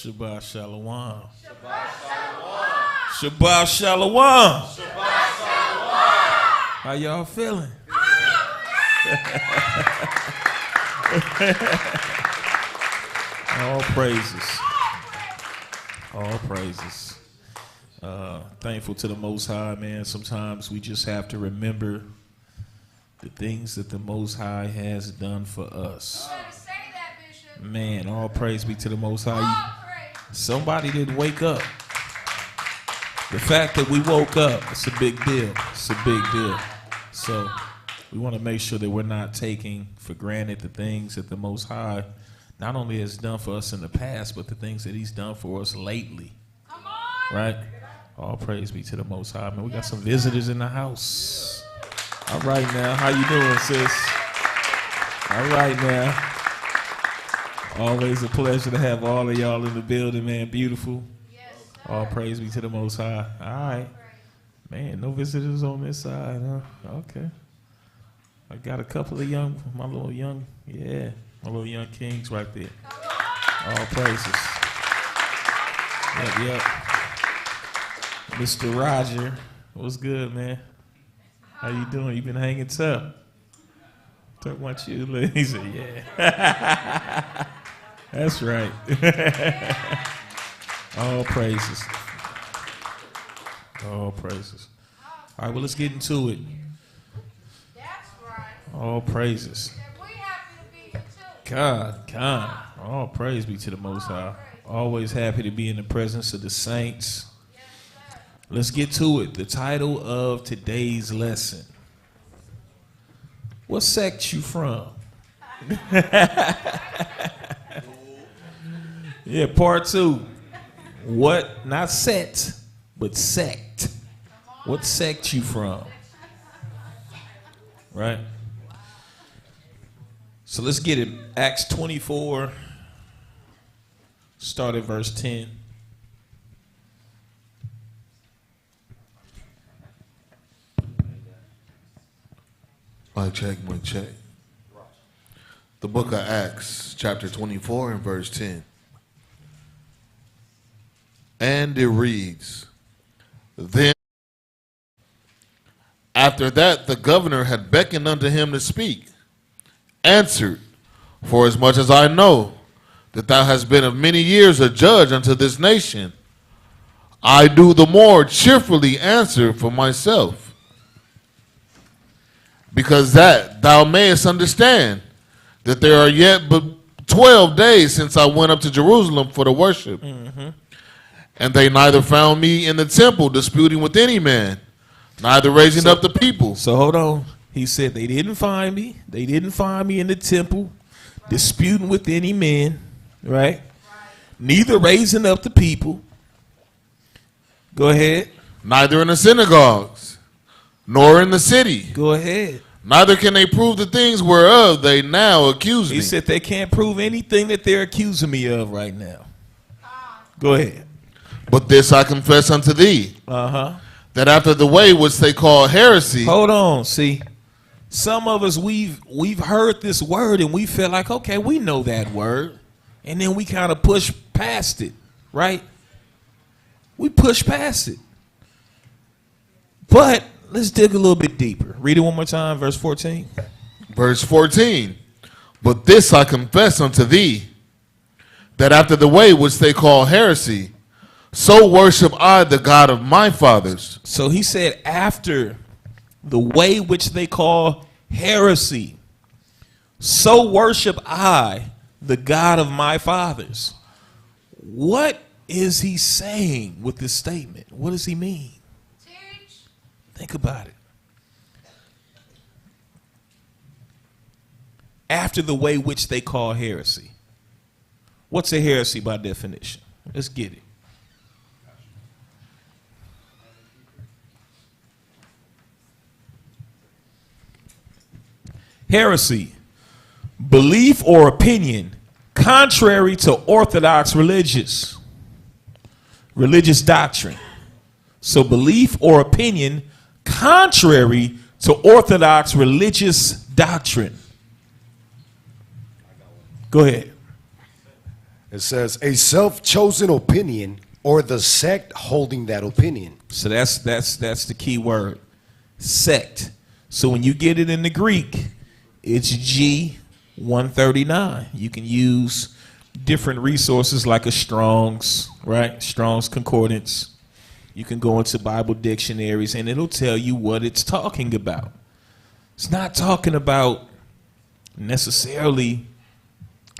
Shabbat Shalom. Shabbat Shalom. Shabbat Shalom. Shabbat Shalom. How y'all feeling? All praises. All praises. Thankful to the Most High, man. Sometimes we just have to remember the things that the Most High has done for us. Man, all praise be to the Most High. Somebody didn't wake up. The fact that we woke up, it's a big deal. It's a big deal. So we want to make sure that we're not taking for granted the things that the Most High not only has done for us in the past, but the things that he's done for us lately. Come on. Right? All praise be to the Most High. Man, we got some visitors in the house. All right now. How you doing, sis? All right now. Always a pleasure to have all of y'all in the building, man. Beautiful. Yes, all praise be to the Most High. All right. Man, no visitors on this side, huh? Okay. I got a couple of my little young kings right there. All praises. Yep. Mr. Roger, what's good, man? How you doing? You been hanging tough? Talk about you, he said, yeah. That's right. All praises. All praises. All right, well, let's get into it. That's right. All praises. We happy to be here too. God. All praise be to the Most High. Always happy to be in the presence of the saints. Let's get to it. The title of today's lesson. What sect you from? Yeah, part 2. What? Not set, but sect. What sect you from? Right? So let's get it. Acts 24, start at verse 10. Mic check. The book of Acts, chapter 24 and verse 10. And it reads, Then after that the governor had beckoned unto him to speak, answered, Forasmuch as I know that thou hast been of many years a judge unto this nation, I do the more cheerfully answer for myself, because that thou mayest understand that there are yet but 12 days since I went up to Jerusalem for the worship. Mm-hmm. And they neither found me in the temple disputing with any man, neither raising up the people. So hold on. He said they didn't find me. They didn't find me in the temple disputing with any man, right? Neither raising up the people. Go ahead. Neither in the synagogues, nor in the city. Go ahead. Neither can they prove the things whereof they now accuse me. He said they can't prove anything that they're accusing me of right now. Go ahead. But this I confess unto thee, that after the way which they call heresy. Hold on, see, some of us we've heard this word and we feel like, okay, we know that word, and then we kind of push past it, right? We push past it. But let's dig a little bit deeper. Read it one more time, verse 14. Verse 14. But this I confess unto thee, that after the way which they call heresy, so worship I the God of my fathers. So he said, after the way which they call heresy, so worship I the God of my fathers. What is he saying with this statement? What does he mean? Teach. Think about it. After the way which they call heresy. What's a heresy by definition? Let's get it. Heresy, belief or opinion contrary to orthodox religious doctrine. So belief or opinion contrary to orthodox religious doctrine. Go ahead. It says a self-chosen opinion or the sect holding that opinion. So that's the key word, sect. So when you get it in the Greek, it's G139. You can use different resources like a Strong's, right? Strong's Concordance. You can go into Bible dictionaries and it'll tell you what it's talking about. It's not talking about necessarily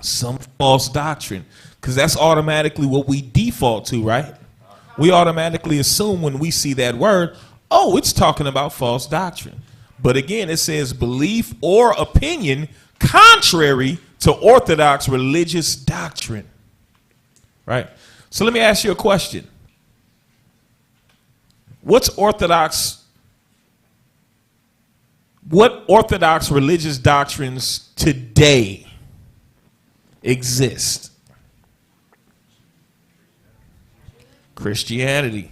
some false doctrine, because that's automatically what we default to, right? We automatically assume when we see that word, oh, it's talking about false doctrine. But again, it says belief or opinion contrary to orthodox religious doctrine, right? So let me ask you a question. What orthodox religious doctrines today exist? Christianity,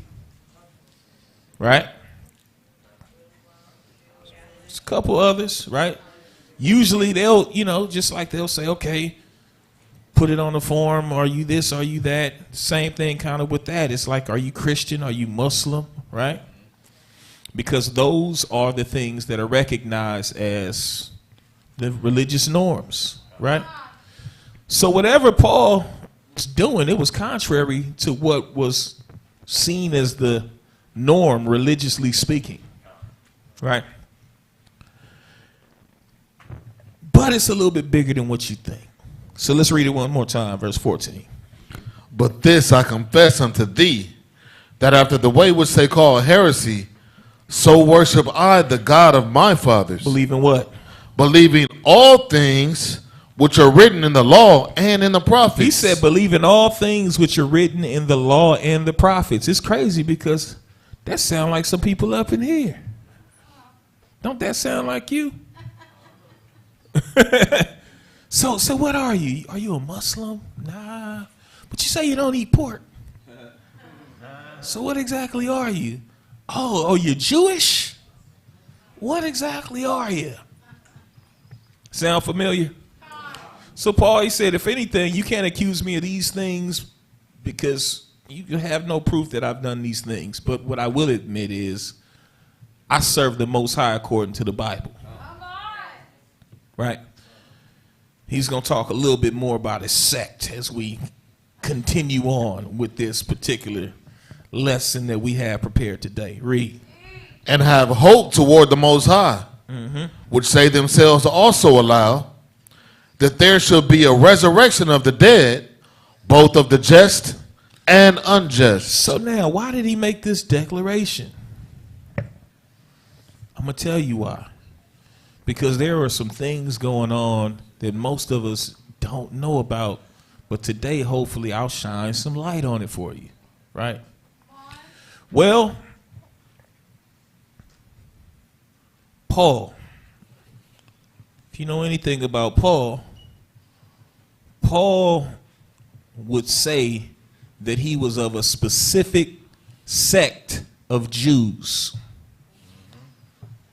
right? There's a couple others, right? Usually they'll, just like they'll say, okay, put it on the form. Are you this? Are you that? Same thing kind of with that. It's like, are you Christian? Are you Muslim? Right? Because those are the things that are recognized as the religious norms, right? So whatever Paul was doing, it was contrary to what was seen as the norm, religiously speaking, right? But it's a little bit bigger than what you think. So let's read it one more time, verse 14. But this I confess unto thee, that after the way which they call heresy, so worship I the God of my fathers. Believing what? Believing all things which are written in the law and in the prophets. He said, believing all things which are written in the law and the prophets. It's crazy because that sounds like some people up in here. Don't that sound like you? So what are you? Are you a Muslim? Nah. But you say you don't eat pork. So what exactly are you? Oh, you're Jewish? What exactly are you? Sound familiar? So Paul, he said, if anything, you can't accuse me of these things because you have no proof that I've done these things. But what I will admit is I serve the Most High according to the Bible. Right? He's going to talk a little bit more about his sect as we continue on with this particular lesson that we have prepared today. Read. And have hope toward the Most High, which say themselves also allow that there shall be a resurrection of the dead, both of the just and unjust. So now, why did he make this declaration? I'm going to tell you why. Because there are some things going on that most of us don't know about. But today, hopefully, I'll shine some light on it for you. Right? Well, Paul. If you know anything about Paul, Paul would say that he was of a specific sect of Jews.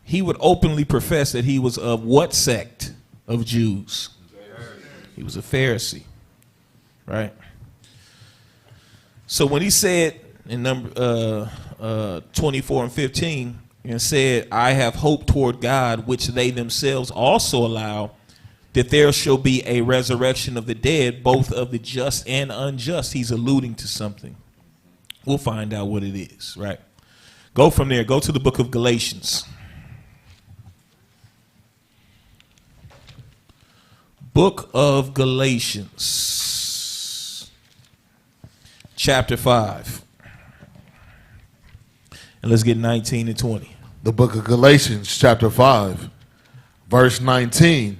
He would openly profess that he was of what sect of Jews? He was a Pharisee, right? So when he said in number 24 and 15, and said, I have hope toward God, which they themselves also allow, that there shall be a resurrection of the dead, both of the just and unjust. He's alluding to something. We'll find out what it is, right? Go from there. Go to the book of Galatians. Book of Galatians, chapter 5. And let's get 19 and 20. The book of Galatians, chapter 5, verse 19.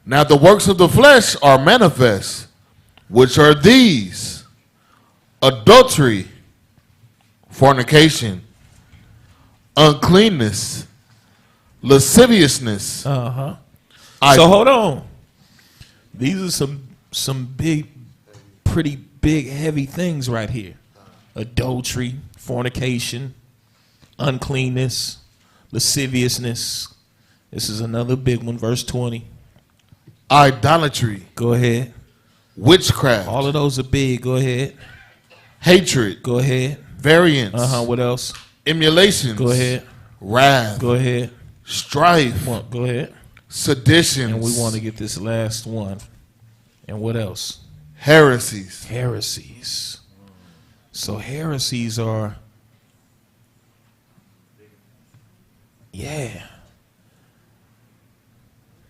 Now the works of the flesh are manifest, which are these: adultery, fornication, uncleanness, lasciviousness. So hold on. These are some big, pretty big, heavy things right here. Adultery, fornication, uncleanness, lasciviousness. This is another big one, verse 20. Idolatry, Go ahead. witchcraft, All of those are big. Go ahead. hatred, Go ahead. variance, What else? emulations, Go ahead. wrath, Go ahead. strife, Go ahead. seditions, And we want to get this last one. And what else? heresies. Heresies. So heresies are, yeah.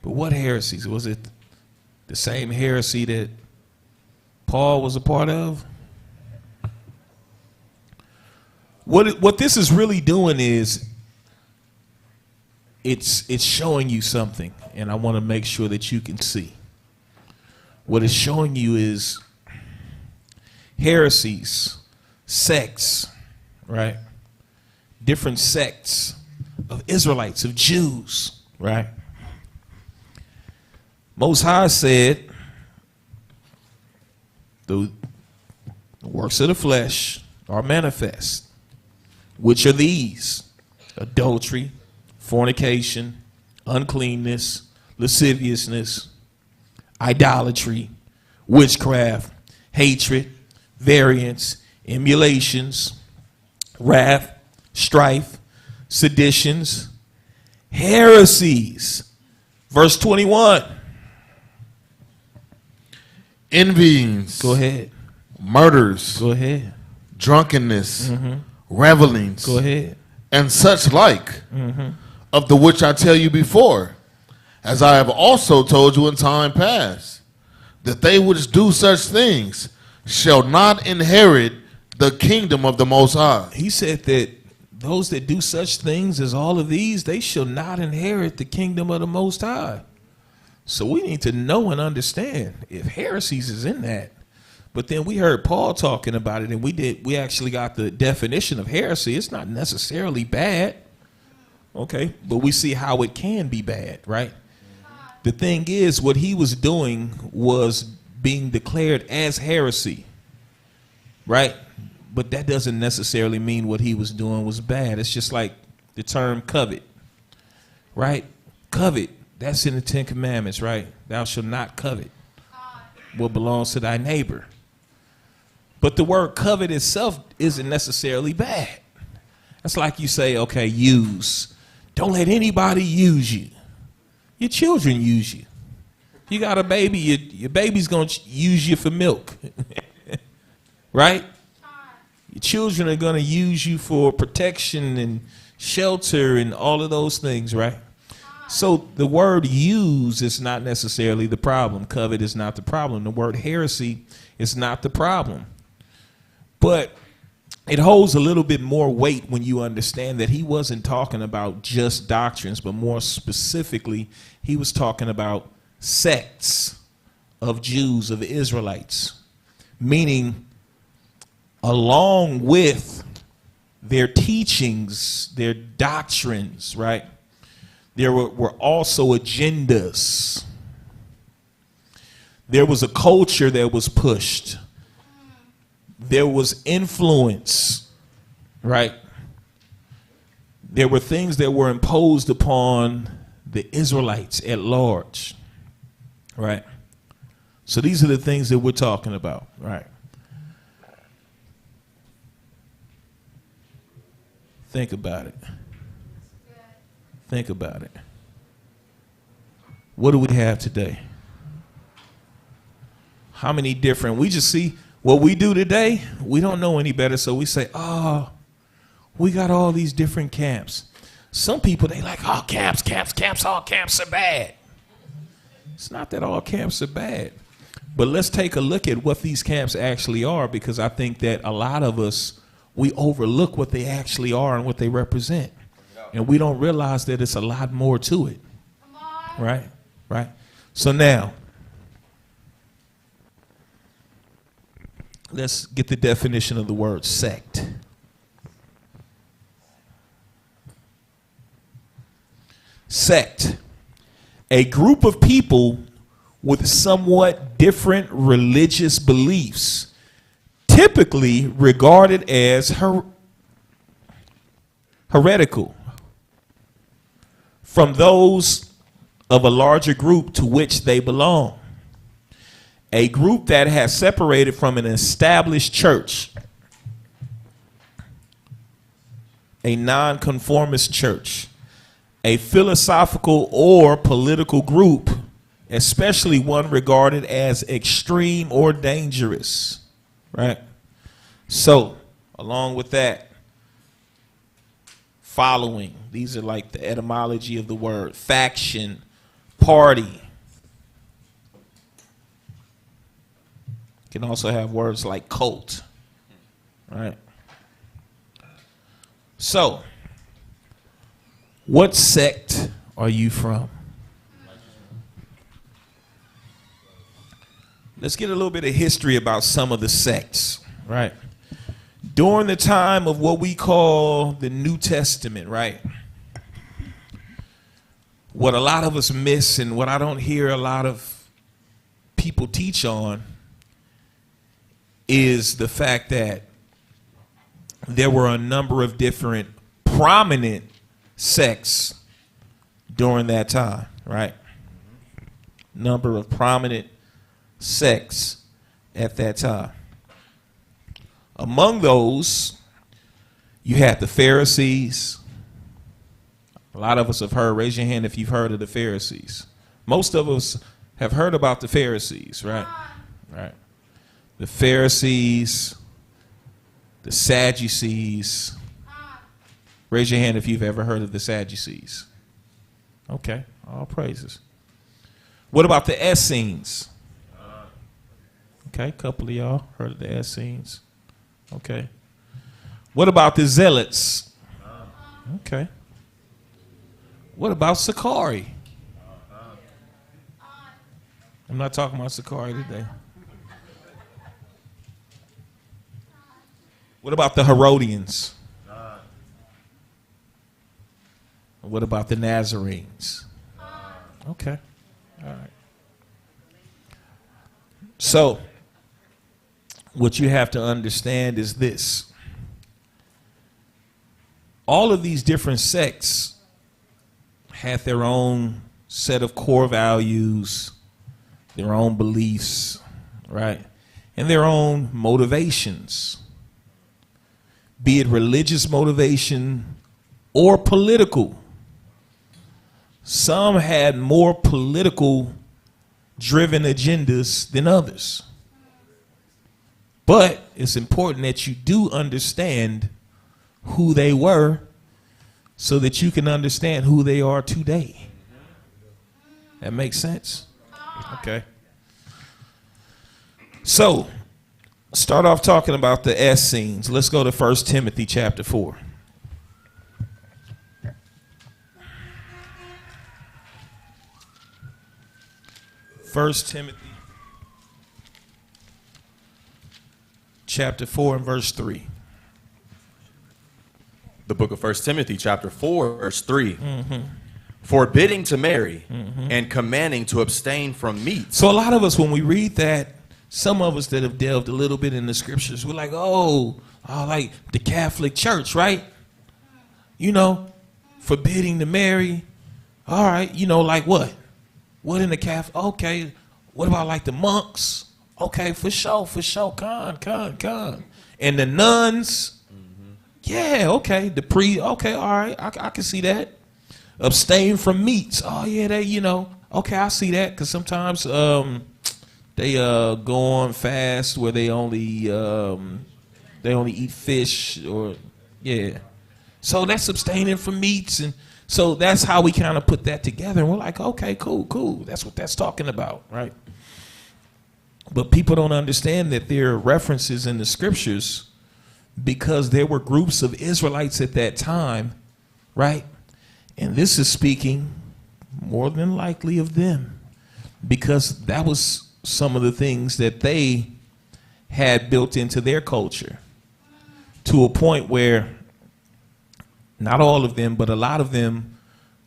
But what heresies? Was it the same heresy that Paul was a part of? What this is really doing is it's showing you something, and I want to make sure that you can see. What it's showing you is heresies, sects, right? Different sects of Israelites, of Jews, right? Most High said, the works of the flesh are manifest, which are these: adultery, fornication, uncleanness, lasciviousness, idolatry, witchcraft, hatred, variance, emulations, wrath, strife, seditions, heresies. Verse 21. Envyings, Go ahead. murders, Go ahead. drunkenness, revelings, Go ahead. and such like, of the which I tell you before, as I have also told you in time past, that they which do such things shall not inherit the kingdom of the Most High. He said that those that do such things as all of these, they shall not inherit the kingdom of the Most High. So we need to know and understand if heresies is in that. But then we heard Paul talking about it, and we actually got the definition of heresy. It's not necessarily bad. Okay, but we see how it can be bad, right? The thing is, what he was doing was being declared as heresy, right? But that doesn't necessarily mean what he was doing was bad. It's just like the term covet, right? Covet, that's in the Ten Commandments, right? Thou shalt not covet what belongs to thy neighbor. But the word covet itself isn't necessarily bad. That's like you say, okay, use. Don't let anybody use you. Your children use you. If you got a baby, your baby's going to use you for milk. Right? Your children are going to use you for protection and shelter and all of those things, right? So the word use is not necessarily the problem. Covet is not the problem. The word heresy is not the problem. But it holds a little bit more weight when you understand that he wasn't talking about just doctrines, but more specifically, he was talking about sects of Jews, of Israelites, meaning along with their teachings, their doctrines, right? There were also agendas. There was a culture that was pushed. There was influence, right? There were things that were imposed upon the Israelites at large, right? So these are the things that we're talking about, right? Think about it. Think about it. What do we have today? How many different, we just see what we do today, we don't know any better, so we say, oh, we got all these different camps. Some people, they like, oh, camps, all camps are bad. It's not that all camps are bad. But let's take a look at what these camps actually are, because I think that a lot of us, we overlook what they actually are and what they represent. And we don't realize that it's a lot more to it. Right? Right? So now, let's get the definition of the word sect. Sect, a group of people with somewhat different religious beliefs, typically regarded as heretical from those of a larger group to which they belong. a group that has separated from an established church, a nonconformist church, a philosophical or political group, especially one regarded as extreme or dangerous, right? So, along with that, following, these are like the etymology of the word: faction, party. You can also have words like cult, right? So, what sect are you from? Let's get a little bit of history about some of the sects, right? During the time of what we call the New Testament, right? What a lot of us miss and what I don't hear a lot of people teach on is the fact that there were a number of different prominent sects during that time, right? Number of prominent sects at that time. Among those, you had the Pharisees. A lot of us have heard. Raise your hand if you've heard of the Pharisees. Most of us have heard about the Pharisees, right? Right. The Pharisees, the Sadducees. Raise your hand if you've ever heard of the Sadducees. Okay, all praises. What about the Essenes? Okay, a couple of y'all heard of the Essenes. Okay. What about the Zealots? Okay. What about Sakari? I'm not talking about Sakari today. What about the Herodians? What about the Nazarenes? Okay. All right. So, what you have to understand is this. All of these different sects had their own set of core values, their own beliefs, right? And their own motivations. Be it religious motivation or political. Some had more political driven agendas than others. But it's important that you do understand who they were so that you can understand who they are today. That makes sense? Okay. So, start off talking about the Essenes. Let's go to 1 Timothy chapter 4. 1 Timothy chapter 4 and verse 3. The book of 1 Timothy chapter 4 verse 3. Forbidding to marry and commanding to abstain from meat. So a lot of us, when we read that, some of us that have delved a little bit in the scriptures, we're like, oh, like the Catholic Church, right? You know, forbidding to marry. All right, you know, like what? What in the Catholic? Okay, what about like the monks? Okay, for sure, con. And the nuns? Yeah, okay. The priest, okay, all right, I can see that. Abstain from meats. Oh, yeah, they, you know, okay, I see that, because sometimes they go on fast where they only eat fish, or, yeah. So that's abstaining from meats, and so that's how we kind of put that together. And we're like, okay, cool. That's what that's talking about, right? But people don't understand that there are references in the scriptures because there were groups of Israelites at that time, right? And this is speaking more than likely of them, because that was some of the things that they had built into their culture, to a point where not all of them, but a lot of them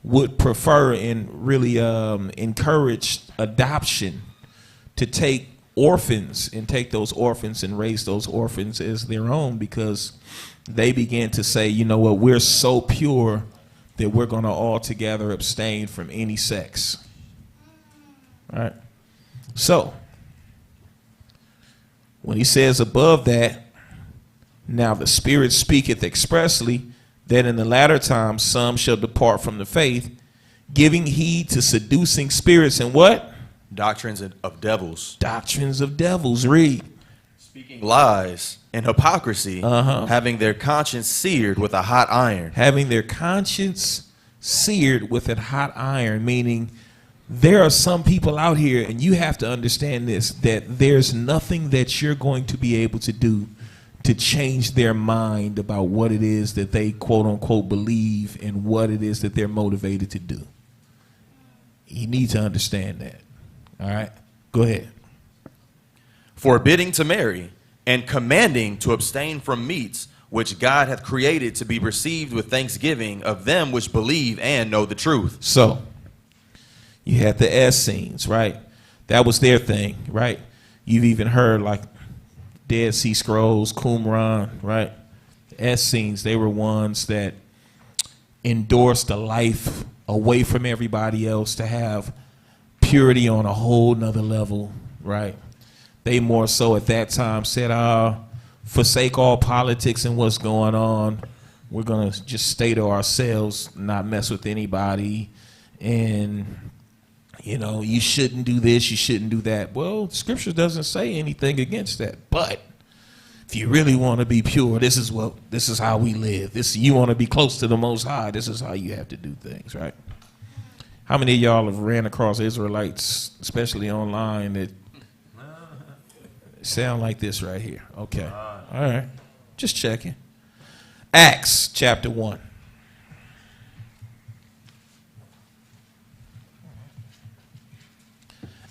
would prefer and really encourage adoption, to take orphans and take those orphans and raise those orphans as their own, because they began to say, you know what, we're so pure that we're going to altogether abstain from any sex. All right. So, When he says above that, now the Spirit speaketh expressly that in the latter times some shall depart from the faith, giving heed to seducing spirits and what? Doctrines of devils. Doctrines of devils. Read. Speaking lies and hypocrisy, having their conscience seared with a hot iron. Having their conscience seared with a hot iron, meaning there are some people out here, and you have to understand this, that there's nothing that you're going to be able to do to change their mind about what it is that they quote unquote believe and what it is that they're motivated to do. You need to understand that. All right, go ahead. Forbidding to marry and commanding to abstain from meats which God hath created to be received with thanksgiving of them which believe and know the truth. So you had the Essenes, right? That was their thing, right? You've even heard like Dead Sea Scrolls, Qumran, right? The Essenes, they were ones that endorsed a life away from everybody else, to have purity on a whole nother level, right? They more so at that time said, forsake all politics and what's going on. We're going to just stay to ourselves, not mess with anybody. And, you know, you shouldn't do this, you shouldn't do that. Well, Scripture doesn't say anything against that. But if you really want to be pure, this is how we live. You want to be close to the Most High, this is how you have to do things, right? How many of y'all have ran across Israelites, especially online, that sound like this right here? Okay. All right. Just checking. Acts chapter 1.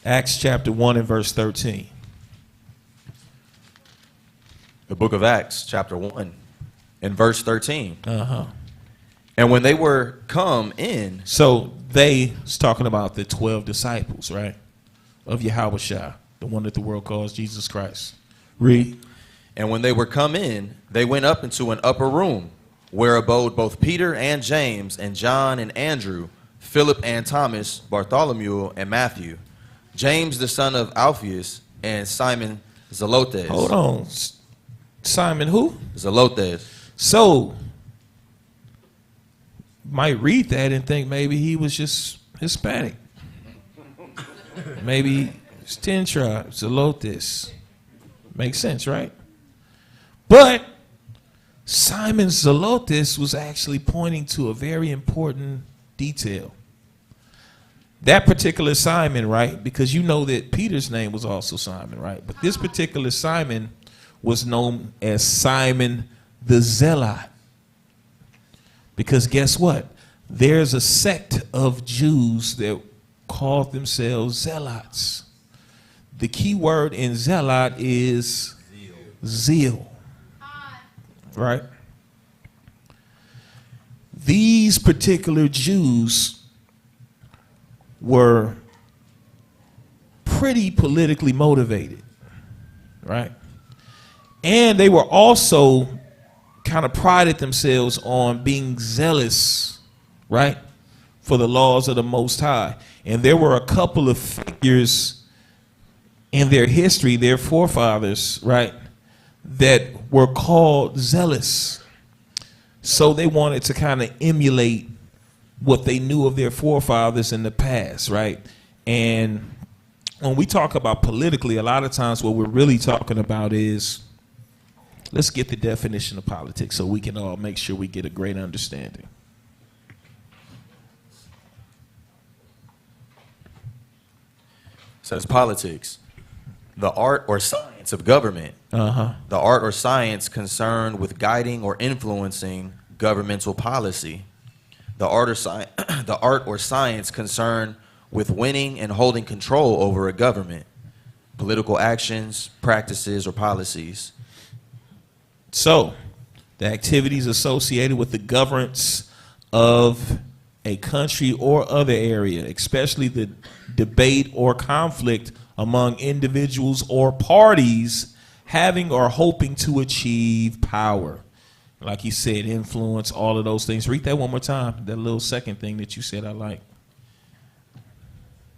Acts chapter 1 and verse 13. The book of Acts, chapter 1, and verse 13. And when they were come in. So it's talking about the 12 disciples, right? Of Yahushua, the one that the world calls Jesus Christ. Read. And when they were come in, they went up into an upper room, where abode both Peter and James and John and Andrew, Philip and Thomas, Bartholomew and Matthew, James the son of Alphaeus, and Simon Zelotes. Hold on. Simon who? Zelotes. So, might read that and think maybe he was just Hispanic. Maybe it's 10 tribes, Zelotes. Makes sense, right? But Simon Zelotes was actually pointing to a very important detail. That particular Simon, right? Because you know that Peter's name was also Simon, right? But this particular Simon was known as Simon the Zealot. Because guess what? There's a sect of Jews that called themselves Zealots. The key word in zealot is zeal. Right? These particular Jews were pretty politically motivated, right? And they were also kind of prided themselves on being zealous, right, for the laws of the Most High. And there were a couple of figures in their history, their forefathers, right, that were called zealous. So they wanted to kind of emulate what they knew of their forefathers in the past, right? And when we talk about politically, a lot of times what we're really talking about is, let's get the definition of politics so we can all make sure we get a great understanding. Says politics, the art or science of government. The art or science concerned with guiding or influencing governmental policy. The art or science concerned with winning and holding control over a government, political actions, practices, or policies. So, the activities associated with the governance of a country or other area, especially the debate or conflict among individuals or parties having or hoping to achieve power. Like you said, influence, all of those things. Read that one more time, that little second thing that you said I like.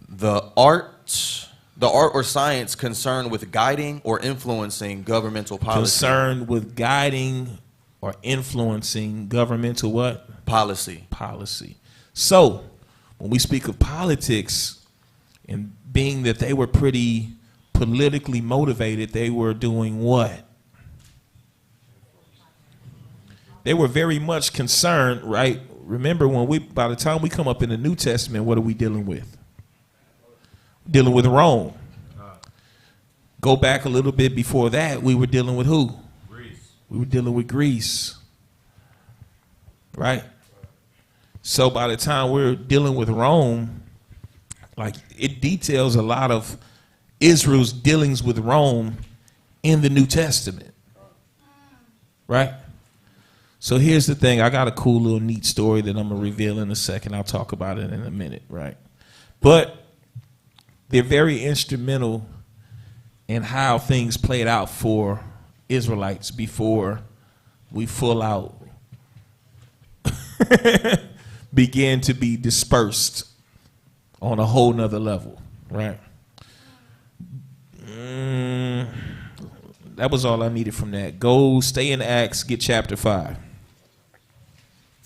The art The art or science concerned with guiding or influencing governmental policy. Concerned with guiding or influencing governmental what? Policy. Policy. So, when we speak of politics, and being that they were pretty politically motivated, they were doing what? They were very much concerned, right? Remember, by the time we come up in the New Testament, what are we dealing with? Dealing with Rome. Go back a little bit before that, we were dealing with who? Greece. We were dealing with Greece. Right? So by the time we're dealing with Rome, like it details a lot of Israel's dealings with Rome in the New Testament. Right? So here's the thing. I got a cool little neat story that I'm going to reveal in a second. I'll talk about it in a minute. Right? But they're very instrumental in how things played out for Israelites before we full out began to be dispersed on a whole nother level, right? That was all I needed from that. Go stay in Acts, get chapter 5.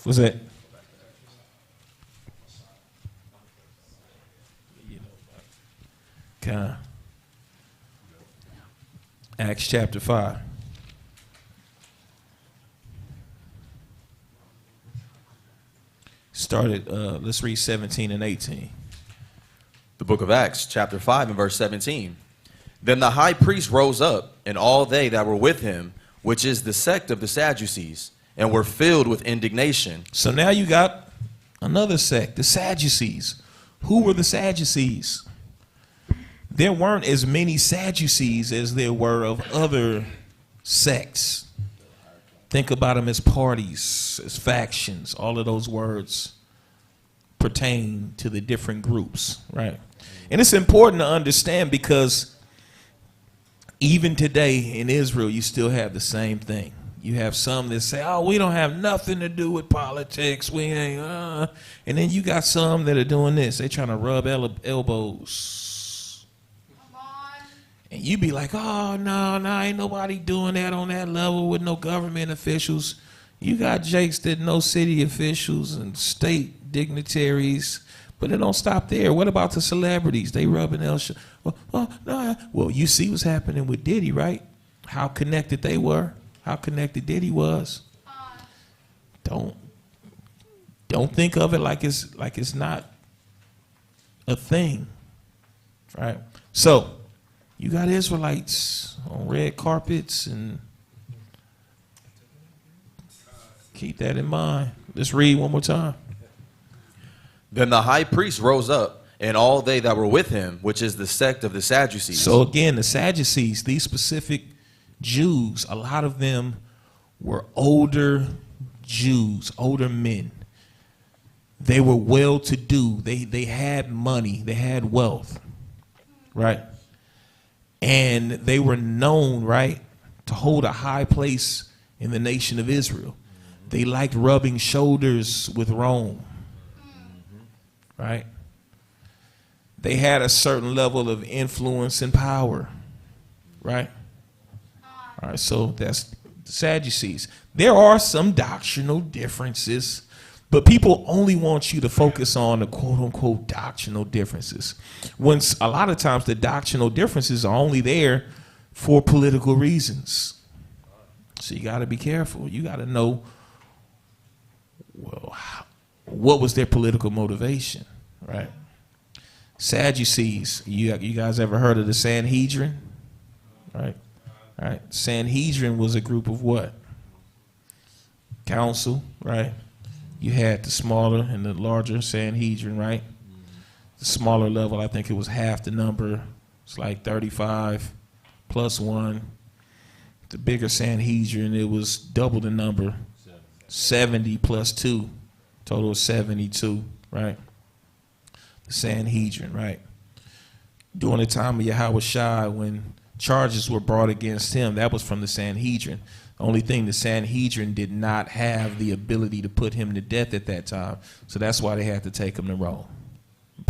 What's that? Okay. Acts chapter 5. Let's read 17 and 18. The book of Acts, chapter 5 and verse 17. Then the high priest rose up, and all they that were with him, which is the sect of the Sadducees, and were filled with indignation. So now you got another sect, the Sadducees. Who were the Sadducees? There weren't as many Sadducees as there were of other sects. Think about them as parties, as factions. All of those words pertain to the different groups, right? And it's important to understand because even today in Israel, you still have the same thing. You have some that say, oh, we don't have nothing to do with politics. We ain't, And then you got some that are doing this. They trying to rub elbows. Come on. And you be like, oh, no, ain't nobody doing that on that level with no government officials. You got jakes that know city officials and state dignitaries, but it don't stop there. What about the celebrities? They rubbing elbows. Well, you see what's happening with Diddy, right? How connected they were. How connected Diddy was. Don't think of it like it's not a thing, right? So you got Israelites on red carpets, and keep that in mind. Let's read one more time. Then the high priest rose up, and all they that were with him, which is the sect of the Sadducees. So again, the Sadducees, these specific Jews, a lot of them were older Jews, older men. They were well-to-do. They had money. They had wealth, right? And they were known, right, to hold a high place in the nation of Israel. They liked rubbing shoulders with Rome, right? They had a certain level of influence and power, right? All right, so that's the Sadducees. There are some doctrinal differences, but people only want you to focus on the quote-unquote doctrinal differences. When a lot of times the doctrinal differences are only there for political reasons. So you got to be careful. You got to know, well, what was their political motivation, right? Sadducees, you guys ever heard of the Sanhedrin, right? All right, Sanhedrin was a group of what? Council, right? You had the smaller and the larger Sanhedrin, right? The smaller level, I think it was half the number. It's like 35 plus 1. The bigger Sanhedrin, it was double the number. 70 plus 2. Total of 72, right? The Sanhedrin, right? During the time of Yahushua, when charges were brought against him, that was from the Sanhedrin. The only thing, the Sanhedrin did not have the ability to put him to death at that time. So that's why they had to take him to Rome.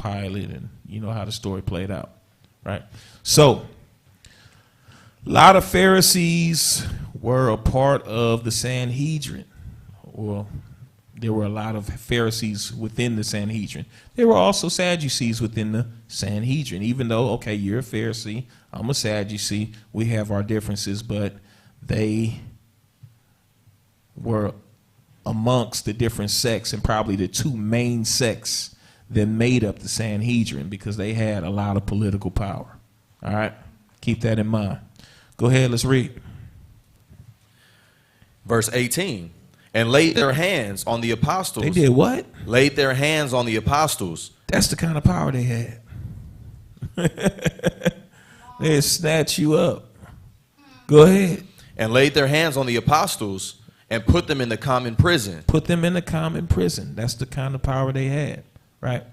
Pilate, and you know how the story played out, right? So, a lot of Pharisees were a part of the Sanhedrin. Well, there were a lot of Pharisees within the Sanhedrin. There were also Sadducees within the Sanhedrin. Even though, okay, you're a Pharisee, I'm a Sadducee, we have our differences, but they were amongst the different sects and probably the two main sects that made up the Sanhedrin because they had a lot of political power. All right? Keep that in mind. Go ahead, let's read. Verse 18. And laid their hands on the apostles. They did what? Laid their hands on the apostles. That's the kind of power they had. They'd snatch you up. Go ahead. And laid their hands on the apostles and put them in the common prison. Put them in the common prison. That's the kind of power they had, right?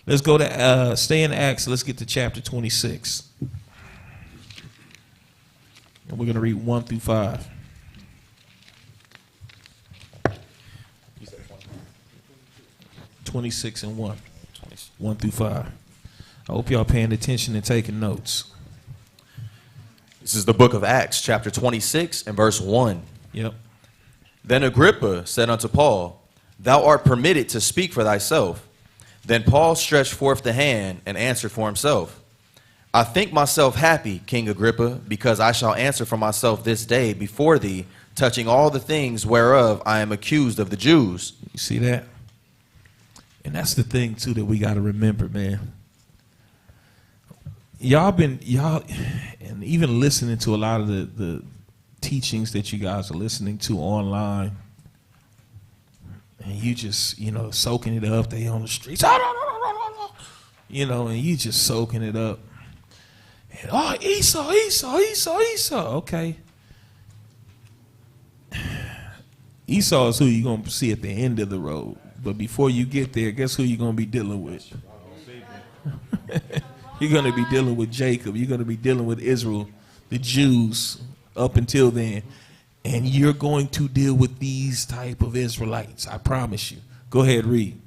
Let's go to, stay in Acts. Let's get to chapter 26. And we're going to read 1 through 5. You said 20. 26 and 1. 1 through 5. I hope y'all paying attention and taking notes. This is the book of Acts, chapter 26 and verse 1. Yep. Then Agrippa said unto Paul, Thou art permitted to speak for thyself. Then Paul stretched forth the hand and answered for himself. I think myself happy, King Agrippa, because I shall answer for myself this day before thee, touching all the things whereof I am accused of the Jews. You see that? And that's the thing, too, that we got to remember, man. Y'all, and even listening to a lot of the teachings that you guys are listening to online, and you just, soaking it up. They on the streets, and you just soaking it up. And, Esau, okay. Esau is who you're going to see at the end of the road. But before you get there, guess who you're going to be dealing with? You're going to be dealing with Jacob. You're going to be dealing with Israel, the Jews, up until then. And you're going to deal with these type of Israelites. I promise you. Go ahead, read.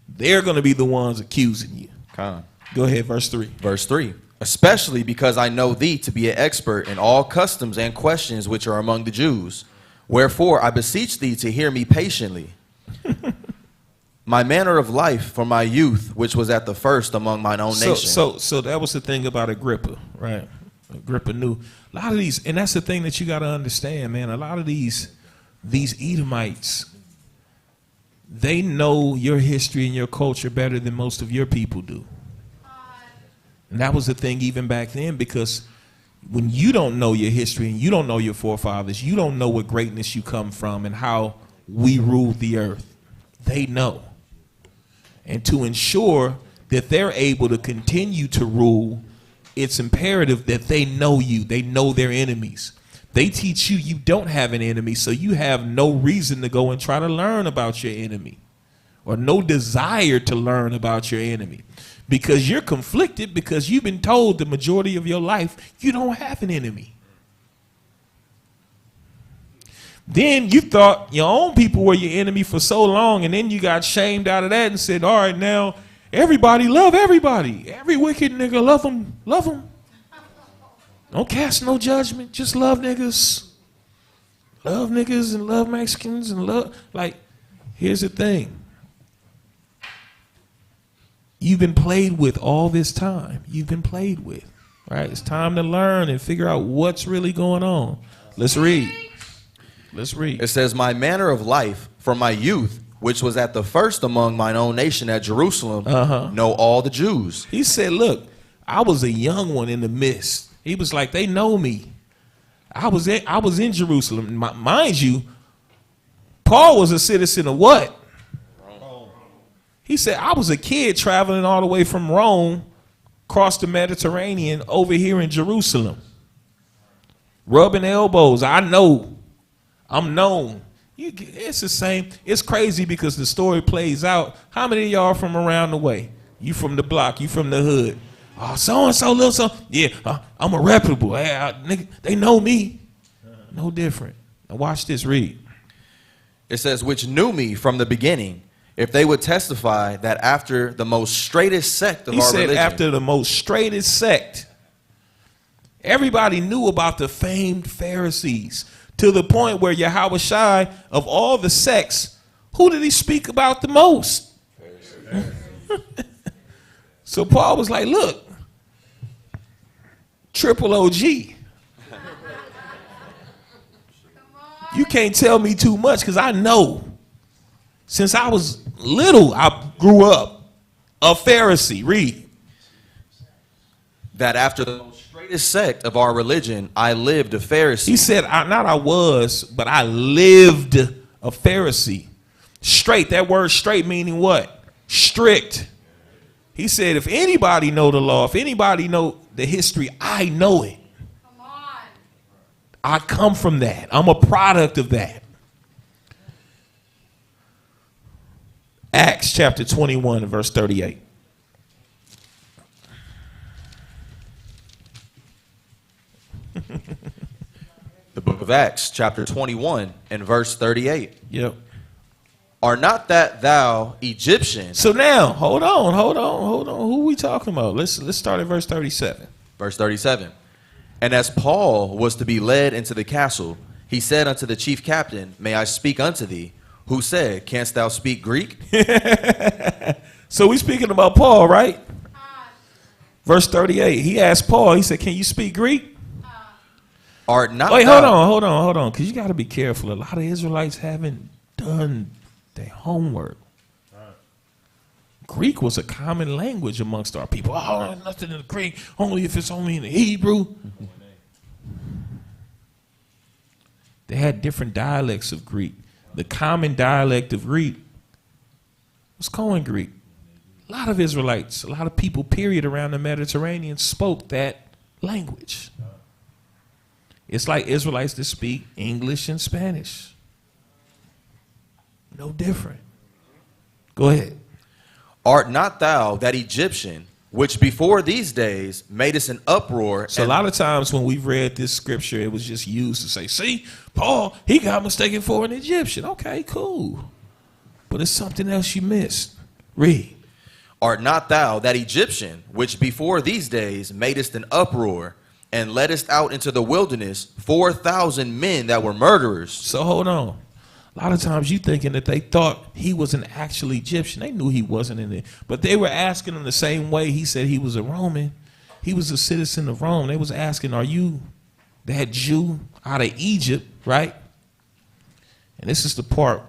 They're going to be the ones accusing you. Go ahead, verse 3. Verse 3. Especially because I know thee to be an expert in all customs and questions which are among the Jews. Wherefore I beseech thee to hear me patiently. My manner of life from my youth, which was at the first among mine own nation. So that was the thing about Agrippa, right? Agrippa knew a lot of these, and that's the thing that you got to understand, man. A lot of these Edomites, they know your history and your culture better than most of your people do. And that was the thing even back then, because when you don't know your history and you don't know your forefathers, you don't know what greatness you come from and how we ruled the earth. They know. And to ensure that they're able to continue to rule, it's imperative that they know you. They know their enemies. They teach you you don't have an enemy, so you have no reason to go and try to learn about your enemy, or no desire to learn about your enemy, because you're conflicted, because you've been told the majority of your life you don't have an enemy. Then you thought your own people were your enemy for so long, and then you got shamed out of that and said, all right, now everybody love everybody. Every wicked nigga love them. Love them. Don't cast no judgment. Just love niggas. Love niggas and love Mexicans and love. Like, here's the thing. You've been played with all this time. You've been played with. Right? It's time to learn and figure out what's really going on. Let's read. Let's read. It says, my manner of life from my youth, which was at the first among mine own nation at Jerusalem, know all the Jews. He said, look, I was a young one in the midst. He was like, they know me. I was in Jerusalem. Mind you, Paul was a citizen of what? Rome. He said, I was a kid traveling all the way from Rome, across the Mediterranean, over here in Jerusalem. Rubbing elbows. I know. I'm known. It's the same. It's crazy because the story plays out. How many of y'all are from around the way? You from the block. You from the hood. Oh, so-and-so, little so. Yeah, I'm a reputable. Nigga, they know me. No different. Now watch this, read. It says, which knew me from the beginning, if they would testify that after the most straightest sect of He our said religion, after the most straightest sect, everybody knew about the famed Pharisees to the point where Yahweh Shai, of all the sects, who did he speak about the most? So Paul was like, look, triple OG. You can't tell me too much because I know since I was little, I grew up a Pharisee. Read. that after the most straightest sect of our religion, I lived a Pharisee. He said, not I was, but I lived a Pharisee. Straight, that word straight meaning what? Strict. He said, if anybody know the law, if anybody know the history, I know it. Come on. I come from that. I'm a product of that. Acts chapter 21 and verse 38. The book of Acts, chapter 21 and verse 38. Yep. Are not that thou Egyptian? So now, hold on. Who we talking about? Let's start at verse 37. Verse 37. And as Paul was to be led into the castle, he said unto the chief captain, May I speak unto thee? Who said, Canst thou speak Greek? So we speaking about Paul, right? Uh, Verse 38. He asked Paul, he said, can you speak Greek? Art not Wait, thou... hold on. Because you got to be careful. A lot of Israelites haven't done their homework. Greek was a common language amongst our people. Oh, nothing in the Greek, only if it's only in the Hebrew. They had different dialects of Greek. The common dialect of Greek was Koine Greek. A lot of Israelites, a lot of people, period, around the Mediterranean spoke that language. It's like Israelites that speak English and Spanish. No different. Go ahead. Art not thou that Egyptian, which before these days made us an uproar? So a lot of times when we've read this scripture, it was just used to say, see, Paul, he got mistaken for an Egyptian. Okay, cool. But it's something else you missed. Read. Art not thou that Egyptian, which before these days madest an uproar, and leddest out into the wilderness 4,000 men that were murderers? So hold on. A lot of times you thinking that they thought he was an actual Egyptian. They knew he wasn't in it. But they were asking him the same way he said he was a Roman. He was a citizen of Rome. They was asking, are you that Jew out of Egypt, right? And this is the part.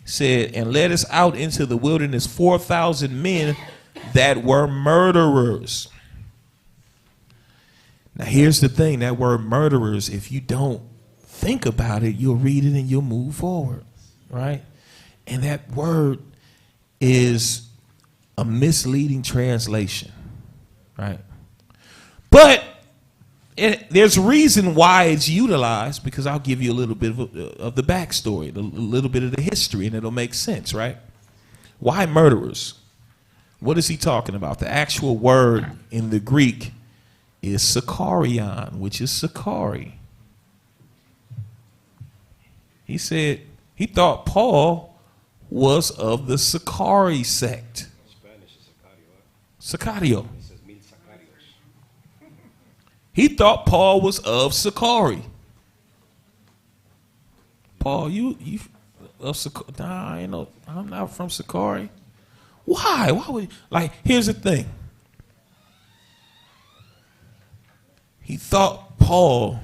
Said, and led us out into the wilderness 4,000 men that were murderers. Now here's the thing, that word murderers, if you don't think about it, you'll read it and you'll move forward, right? And that word is a misleading translation, right? But there's a reason why it's utilized, because I'll give you a little bit of the backstory, a little bit of the history, and it'll make sense, right? Why murderers? What is he talking about? The actual word in the Greek is Sakarion, which is Sakari. He said he thought Paul was of the Sakari sect. Spanish is Sacario. Sacario. He thought Paul was of Sakari. Paul, you of Sakari? Nah, I ain't no, I'm not from Sakari. Why? Why would, like, here's the thing. He thought Paul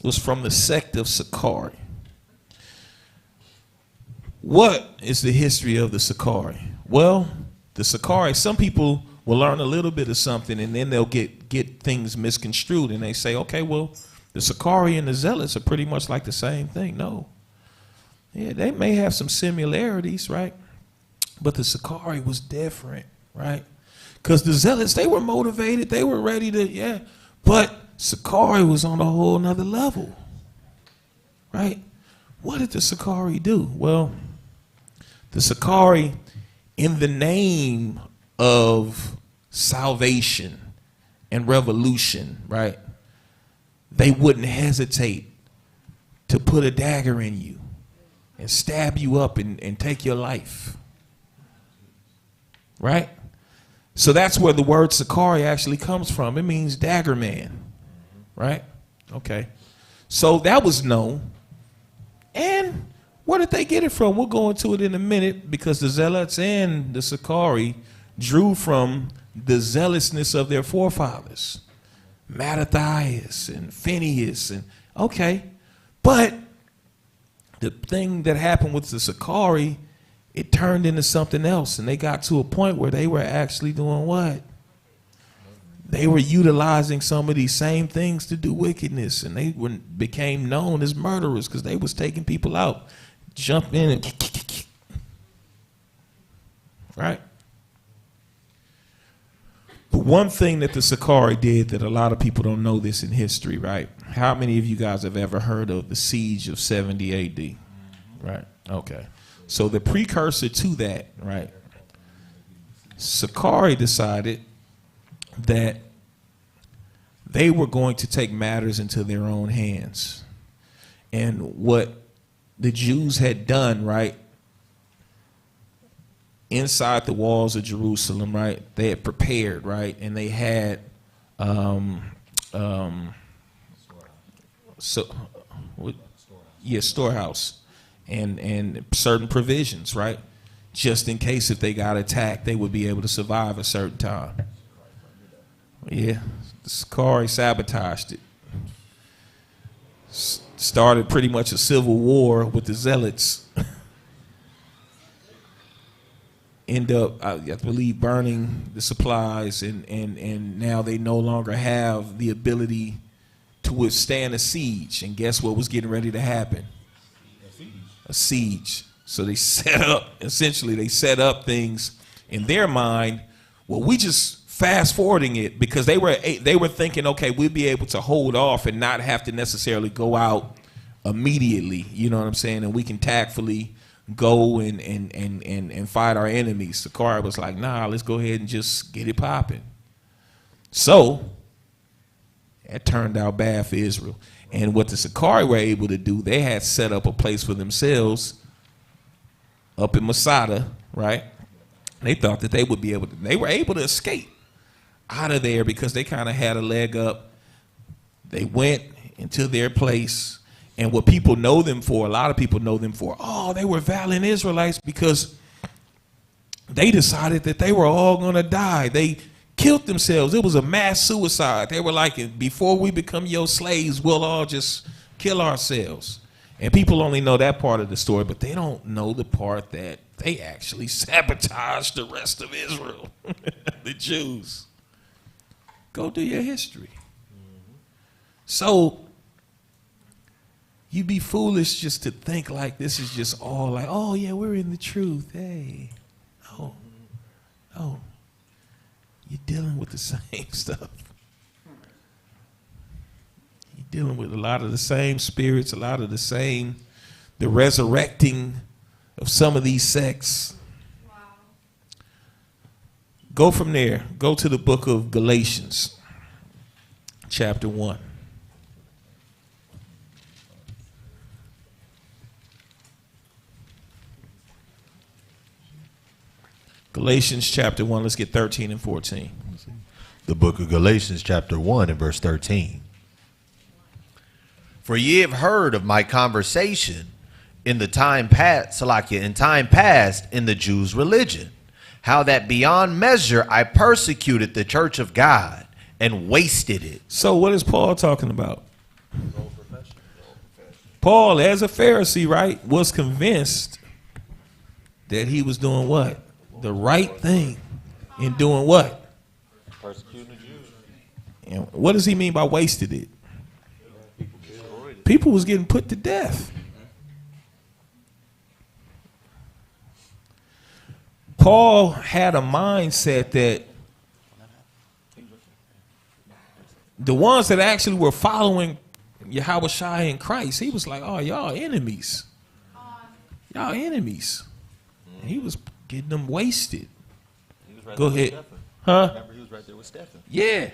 was from the sect of Sakari. What is the history of the Sakari? Well, the Sakari, some people will learn a little bit of something and then they'll get things misconstrued and they say, okay, well, the Sakari and the Zealots are pretty much like the same thing. No. Yeah, they may have some similarities, right? But the Sakari was different, right? Because the Zealots, they were motivated. They were ready to, yeah. But Sakari was on a whole nother level, right? What did the Sakari do? Well, the Sakari, in the name of salvation and revolution, right? They wouldn't hesitate to put a dagger in you and stab you up and take your life. Right? So that's where the word Sakari actually comes from. It means dagger man. Right? Okay. So that was known. And where did they get it from? We'll go into it in a minute, because the Zealots and the Sakari drew from the zealousness of their forefathers. Mattathias and Phineas and okay. But the thing that happened with the Sakari, it turned into something else, and they got to a point where they were actually doing what? They were utilizing some of these same things to do wickedness, and they became known as murderers because they was taking people out, jump in and right? But one thing that the Sakari did that a lot of people don't know this in history, right? How many of you guys have ever heard of the siege of 70 AD? Right? Okay. So the precursor to that, right? Sakari decided that they were going to take matters into their own hands. And what the Jews had done, right, inside the walls of Jerusalem, right, they had prepared, right, and they had storehouse and certain provisions, right, just in case if they got attacked, they would be able to survive a certain time. Yeah, the Sakari sabotaged it. Started pretty much a civil war with the Zealots. End up, I believe, burning the supplies, and now they no longer have the ability to withstand a siege. And guess what was getting ready to happen? A siege. So they set up things in their mind. Well, we just fast forwarding it, because they were thinking, okay, we'll be able to hold off and not have to necessarily go out immediately. You know what I'm saying? And we can tactfully go and fight our enemies. Sakari was like, nah, let's go ahead and just get it popping. So it turned out bad for Israel. And what the Sakari were able to do, they had set up a place for themselves up in Masada, right? They thought that they would be able to, they were able to escape out of there because they kind of had a leg up. They went into their place. And what people know them for, a lot of people know them for, oh, they were valiant Israelites because they decided that they were all going to die. They killed themselves. It was a mass suicide. They were like, before we become your slaves, we'll all just kill ourselves. And people only know that part of the story, but they don't know the part that they actually sabotaged the rest of Israel, the Jews. Go do your history. So you'd be foolish just to think like this is just all like, oh, yeah, we're in the truth. Hey, no, you're dealing with the same stuff. You're dealing with a lot of the same spirits, a lot of the resurrecting of some of these sects. Wow. Go from there. Go to the book of Galatians, chapter 1. Galatians chapter 1, let's get 13 and 14. The book of Galatians chapter 1 and verse 13. For ye have heard of my conversation in time past in the Jews' religion, how that beyond measure I persecuted the church of God and wasted it. So what is Paul talking about? Paul, as a Pharisee, right, was convinced that he was doing what? The right thing in doing what? Persecuting the Jews. And what does he mean by wasted it? People was getting put to death. Paul had a mindset that the ones that actually were following Yahushua and Christ, he was like, oh, y'all enemies. Y'all enemies. And he was getting them wasted. Right. Go ahead. Huh? Remember, he was right there with Stephen. Yeah.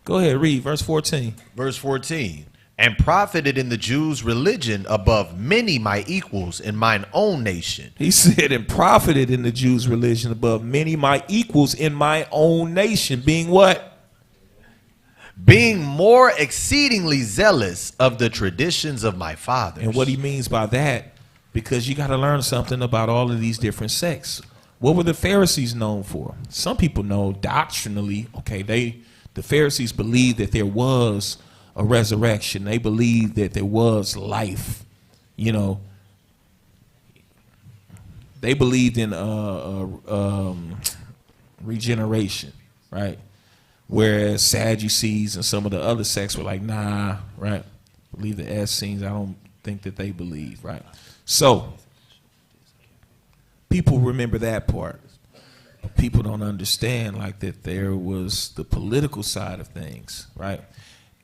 Go ahead, read verse 14. Verse 14. and profited in the Jews' religion above many my equals in mine own nation. He said, and profited in the Jews' religion above many my equals in my own nation. Being what? Being more exceedingly zealous of the traditions of my fathers. And what he means by that, because you got to learn something about all of these different sects. What were the Pharisees known for? Some people know doctrinally, okay, the Pharisees believed that there was a resurrection. They believed that there was life. You know, they believed in regeneration, right? Whereas Sadducees and some of the other sects were like, nah, right? Believe the Essenes. I don't think that they believe, right? So people remember that part. But people don't understand like that there was the political side of things, right?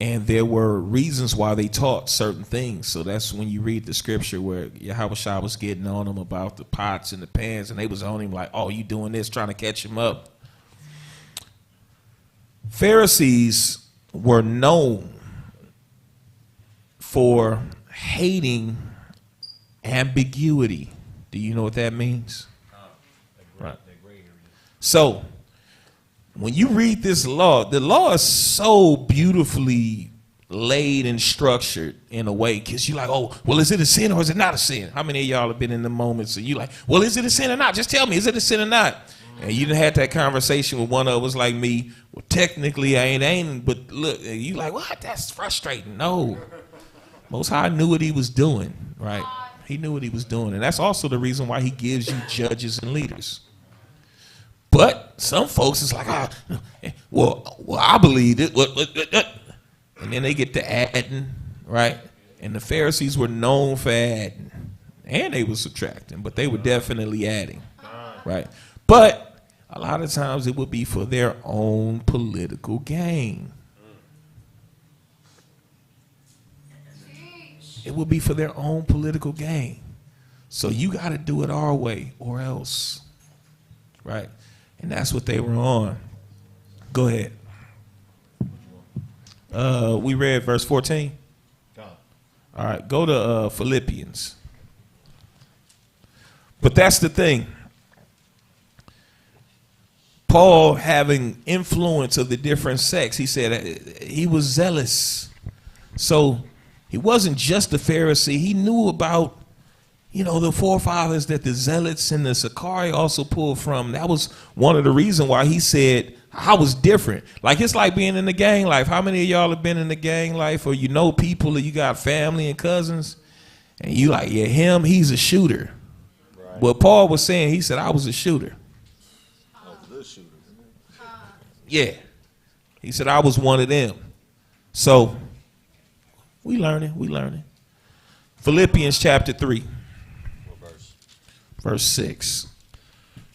And there were reasons why they taught certain things. So that's when you read the scripture where Yahushua was getting on them about the pots and the pans, and they was on him like, oh, you doing this, trying to catch him up. Pharisees were known for hating ambiguity. Do you know what that means? Right. So when you read this law, the law is so beautifully laid and structured in a way, because you're like, oh, well, is it a sin or is it not a sin? How many of y'all have been in the moments and you like, well, is it a sin or not? Just tell me, is it a sin or not? And you done had that conversation with one of us like me. Well, technically, I ain't, but look, you like, what? That's frustrating. No. Most High knew what he was doing, right? He knew what he was doing. And that's also the reason why he gives you judges and leaders. But some folks is like, well, I believe it. And then they get to adding, right? And the Pharisees were known for adding. And they were subtracting, but they were definitely adding, right? But a lot of times it would be for their own political gain. It would be for their own political gain. So you got to do it our way or else, right? And that's what they were on. Go ahead. We read verse 14. All right, go to Philippians. But that's the thing. Paul, having influence of the different sects, he said he was zealous. So he wasn't just a Pharisee. He knew about, the forefathers that the Zealots and the Sicarii also pulled from. That was one of the reasons why he said, I was different. Like, it's like being in the gang life. How many of y'all have been in the gang life, or you know people, or you got family and cousins, and you like, yeah, he's a shooter. Right. What Paul was saying, he said, I was a shooter. Yeah. He said, I was one of them. So, we learning. Philippians chapter 3. Verse 6.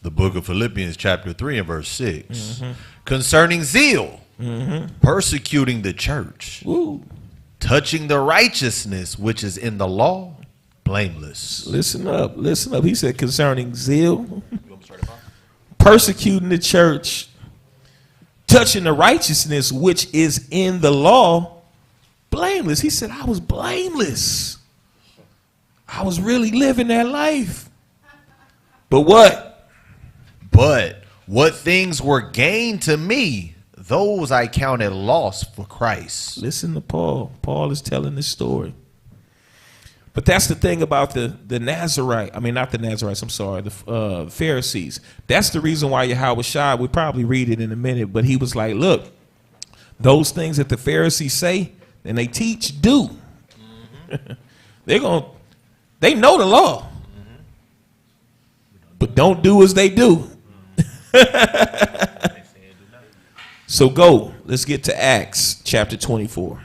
The book of Philippians chapter 3 and verse 6. Mm-hmm. Concerning zeal, persecuting the church, touching the righteousness which is in the law, blameless. Listen up. He said concerning zeal, persecuting the church, touching the righteousness which is in the law, blameless. He said, I was blameless. I was really living that life. But what? But what things were gained to me, those I counted loss for Christ. Listen to Paul. Paul is telling this story. But that's the thing about the Nazarite. I mean, not the Nazarites, I'm sorry, the Pharisees. That's the reason why Yahushua, we'll probably read it in a minute, but he was like, look, those things that the Pharisees say and they teach, do. Mm-hmm. They know the law. But don't do as they do. So go. Let's get to Acts chapter 24.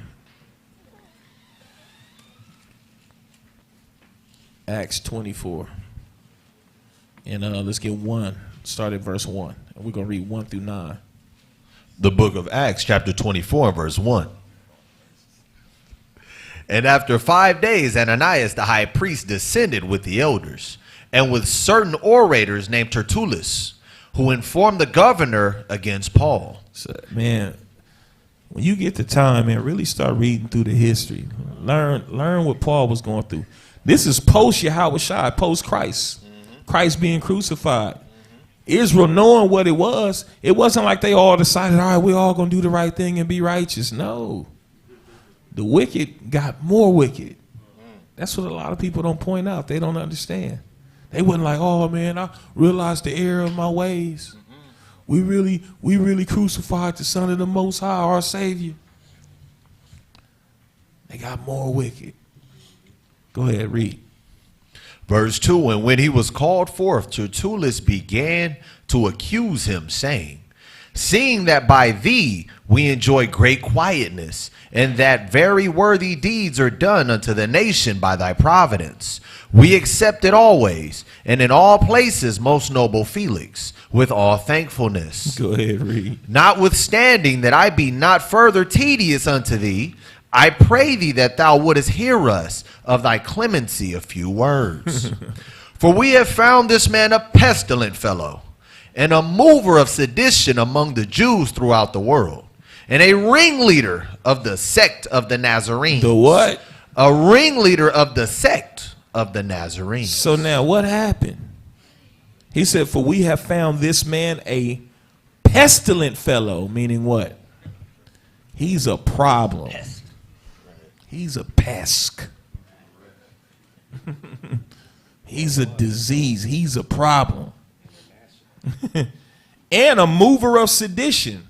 Acts 24. And let's get start at verse 1. And we're going to read 1 through 9. The book of Acts chapter 24 verse 1. And after 5 days, Ananias the high priest descended with the elders and with certain orators named Tertullus, who informed the governor against Paul. So, man, when you get the time, man, really start reading through the history. Learn what Paul was going through. This is post Yahweh Shai, post Christ. Christ being crucified. Israel knowing what it wasn't like they all decided, all right, we're all going to do the right thing and be righteous. No. The wicked got more wicked. That's what a lot of people don't point out. They don't understand. They wasn't like, oh, man, I realized the error of my ways. We really crucified the Son of the Most High, our Savior. They got more wicked. Go ahead, read. Verse 2, and when he was called forth, Tertullus began to accuse him, saying, seeing that by thee we enjoy great quietness, and that very worthy deeds are done unto the nation by thy providence, we accept it always, and in all places, most noble Felix, with all thankfulness. Go ahead, read. Notwithstanding that I be not further tedious unto thee, I pray thee that thou wouldest hear us of thy clemency a few words. For we have found this man a pestilent fellow, and a mover of sedition among the Jews throughout the world, and a ringleader of the sect of the Nazarenes. The what? A ringleader of the sect of the Nazarenes. So now what happened? He said, for we have found this man a pestilent fellow, meaning what? He's a problem. He's a pest. He's a disease. He's a problem. And a mover of sedition.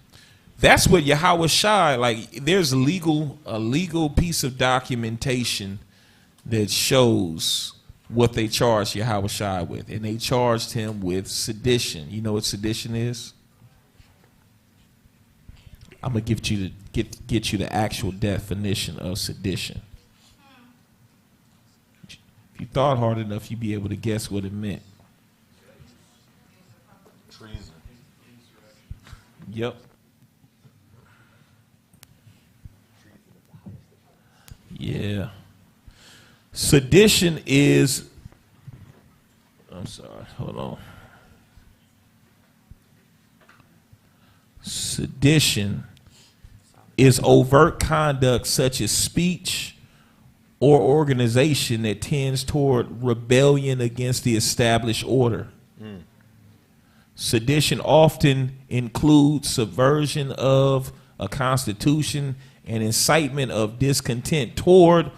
That's what Yahweh Shai, like, there's a legal piece of documentation that shows what they charged Yahweh Shai with. And they charged him with sedition. You know what sedition is? I'm going to get you the actual definition of sedition. If you thought hard enough, you'd be able to guess what it meant. Treason. Yep. Yeah. Sedition is, I'm sorry, hold on. Sedition is overt conduct such as speech or organization that tends toward rebellion against the established order. Sedition often includes subversion of a constitution and incitement of discontent toward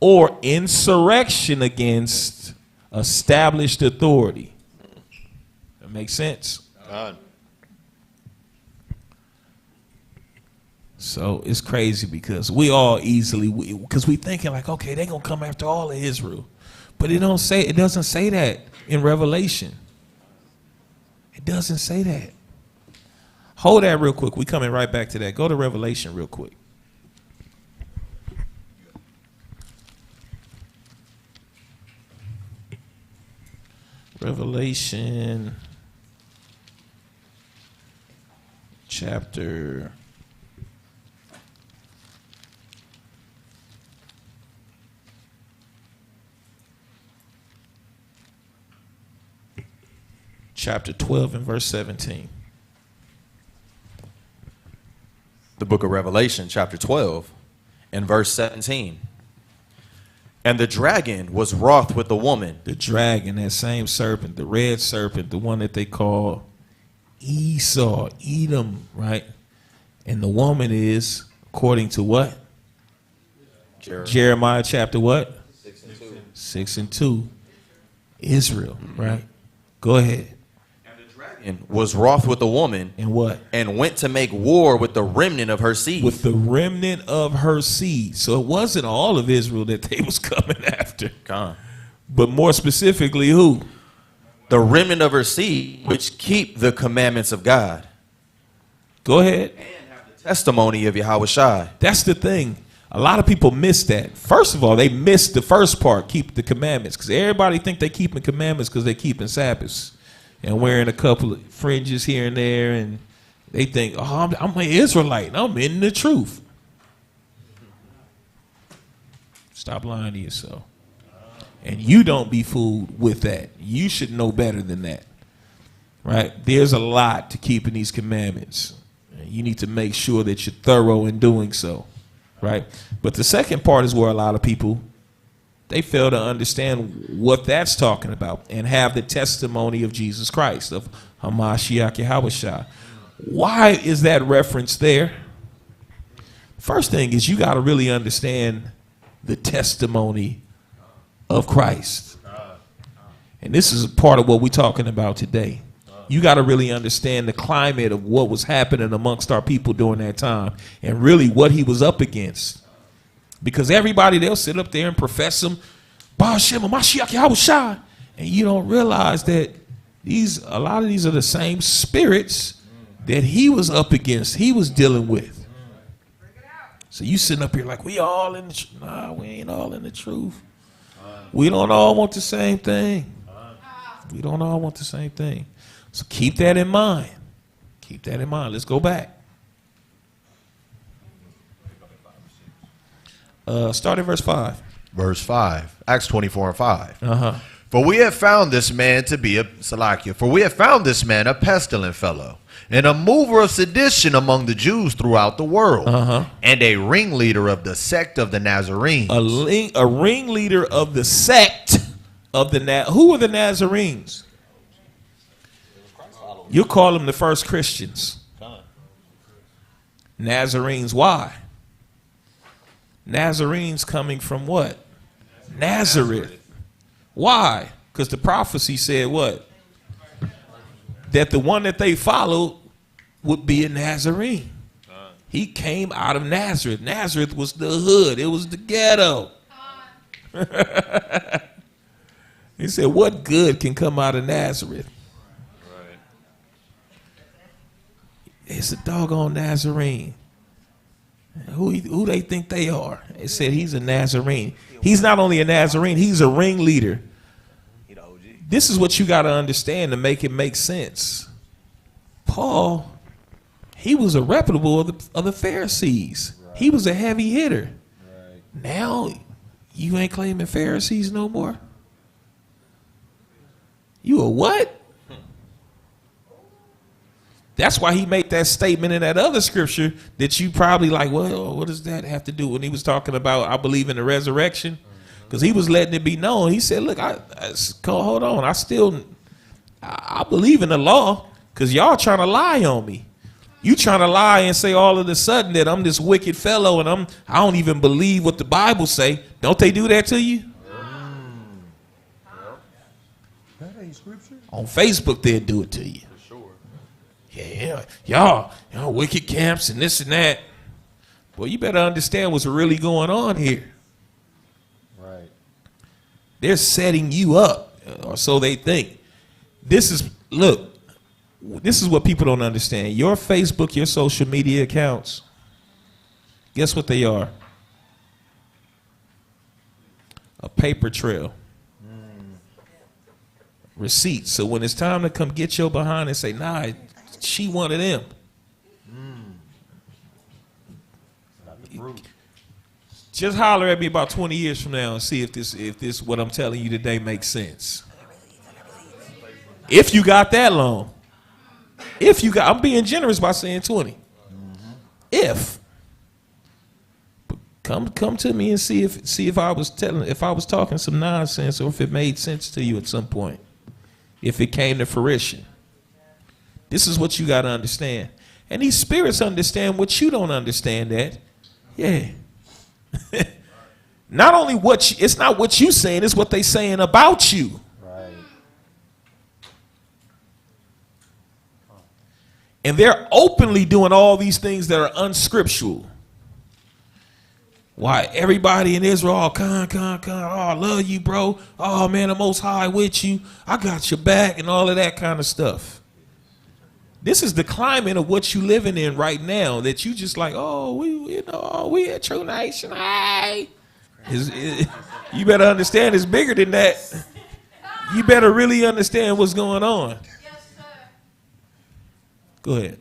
or insurrection against established authority. That makes sense? So it's crazy because we all because we thinking like, okay, they're going to come after all of Israel. But it doesn't say that in Revelation. It doesn't say that. Hold that real quick. We coming right back to that. Go to Revelation real quick. Revelation chapter 12 and verse 17. The book of Revelation, chapter 12 and verse 17. And the dragon was wroth with the woman. The dragon, that same serpent, the red serpent, the one that they call Esau, Edom, right? And the woman is, according to what? Jeremiah chapter what? 6 and 2. Israel, right? Go ahead. And was wroth with the woman. And what? And went to make war with the remnant of her seed. With the remnant of her seed. So it wasn't all of Israel that they was coming after. But more specifically, who? The remnant of her seed, which keep the commandments of God. Go ahead. And have the testimony of Yahweh Shai. That's the thing. A lot of people miss that. First of all, they miss the first part, keep the commandments. Because everybody think they keeping commandments because they keeping Sabbaths. And wearing a couple of fringes here and there. And they think, oh, I'm an Israelite. And I'm in the truth. Stop lying to yourself. And you don't be fooled with that. You should know better than that. Right? There's a lot to keeping these commandments. You need to make sure that you're thorough in doing so, right? But the second part is where a lot of people, they fail to understand what that's talking about and have the testimony of Jesus Christ, of Hamashiach Yahushua. Why is that reference there? First thing is you got to really understand the testimony of Christ. And this is part of what we're talking about today. You got to really understand the climate of what was happening amongst our people during that time and really what he was up against. Because everybody, they'll sit up there and profess him, Baal Shem Mashiach Yahushua, and you don't realize that a lot of these are the same spirits that he was up against, he was dealing with. So you sitting up here like, we all in the truth. Nah, we ain't all in the truth. We don't all want the same thing. We don't all want the same thing. So keep that in mind. Keep that in mind. Let's go back. Start at verse 5. Verse 5. Acts 24 and 5. For we have found this man to be a Salakia. For we have found this man a pestilent fellow, and a mover of sedition among the Jews throughout the world, and a ringleader of the sect of the Nazarenes. A ringleader of the sect of the who are the Nazarenes? You call them the first Christians. Nazarenes, why? Nazarenes coming from what? Nazareth. Why? Because the prophecy said what? That the one that they followed would be a Nazarene. He came out of Nazareth. Nazareth was the hood. It was the ghetto. He said, what good can come out of Nazareth? Right. It's a doggone Nazarene. Who they think they are? It said he's a Nazarene. He's not only a Nazarene, he's a ringleader. This is what you got to understand to make it make sense. Paul, he was a reputable of the Pharisees. Right. He was a heavy hitter. Right. Now, you ain't claiming Pharisees no more? You a what? That's why he made that statement in that other scripture that you probably like, well, what does that have to do? When he was talking about, I believe in the resurrection. Because he was letting it be known. He said, look, hold on. I believe in the law because y'all trying to lie on me. You trying to lie and say all of a sudden that I'm this wicked fellow and I don't even believe what the Bible say. Don't they do that to you? That ain't scripture. On Facebook, they'll do it to you. For sure. Yeah, y'all wicked camps and this and that. Well, you better understand what's really going on here. They're setting you up, or so they think. This is what people don't understand. Your Facebook, your social media accounts, guess what they are? A paper trail. Receipts. So when it's time to come get your behind and say, nah, she one of them. Just holler at me about 20 years from now and see if this what I'm telling you today makes sense. If you got that long. I'm being generous by saying 20. If. But come to me and see if I was talking some nonsense or if it made sense to you at some point. If it came to fruition. This is what you got to understand. And these spirits understand what you don't understand that. Yeah. Not only it's not what you saying, it's what they saying about you. Right. And they're openly doing all these things that are unscriptural. Why everybody in Israel, oh, I love you, bro. Oh man, the Most High with you. I got your back and all of that kind of stuff. This is the climate of what you living in right now that you just like, oh, we a true nation. Hey. You better understand it's bigger than that. You better really understand what's going on. Yes, sir. Go ahead.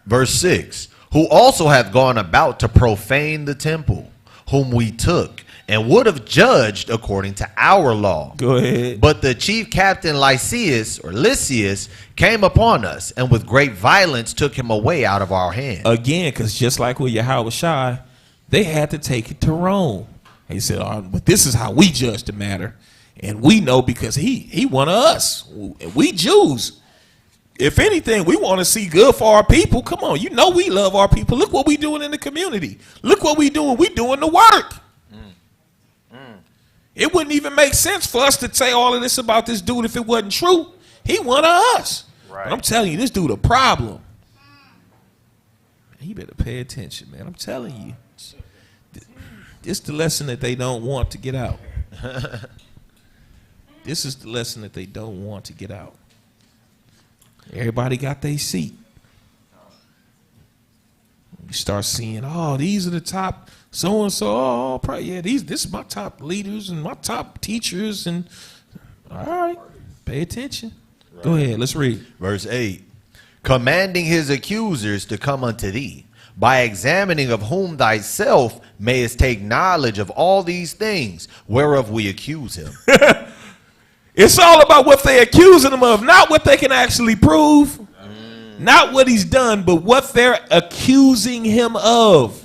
Verse 6. Who also hath gone about to profane the temple, whom we took, and would have judged according to our law. Go ahead. But the chief captain Lysias came upon us, and with great violence took him away out of our hand. Again, because just like with Yahweh Shai, they had to take it to Rome. He said, but this is how we judge the matter. And we know because he one of us. We Jews. If anything, we want to see good for our people. Come on, you know we love our people. Look what we doing in the community. Look what we doing. We doing the work. It wouldn't even make sense for us to say all of this about this dude if it wasn't true. He one of us. Right. But I'm telling you, this dude a problem. You better pay attention, man. I'm telling you. This is the lesson that they don't want to get out. This is the lesson that they don't want to get out. Everybody got their seat. You start seeing, oh, these are the top so-and-so. Oh, yeah, this is my top leaders and my top teachers. And all right, pay attention. Right. Go ahead, let's read. Verse 8. Commanding his accusers to come unto thee, by examining of whom thyself mayest take knowledge of all these things, whereof we accuse him. It's all about what they're accusing him of, not what they can actually prove, not what he's done, but what they're accusing him of.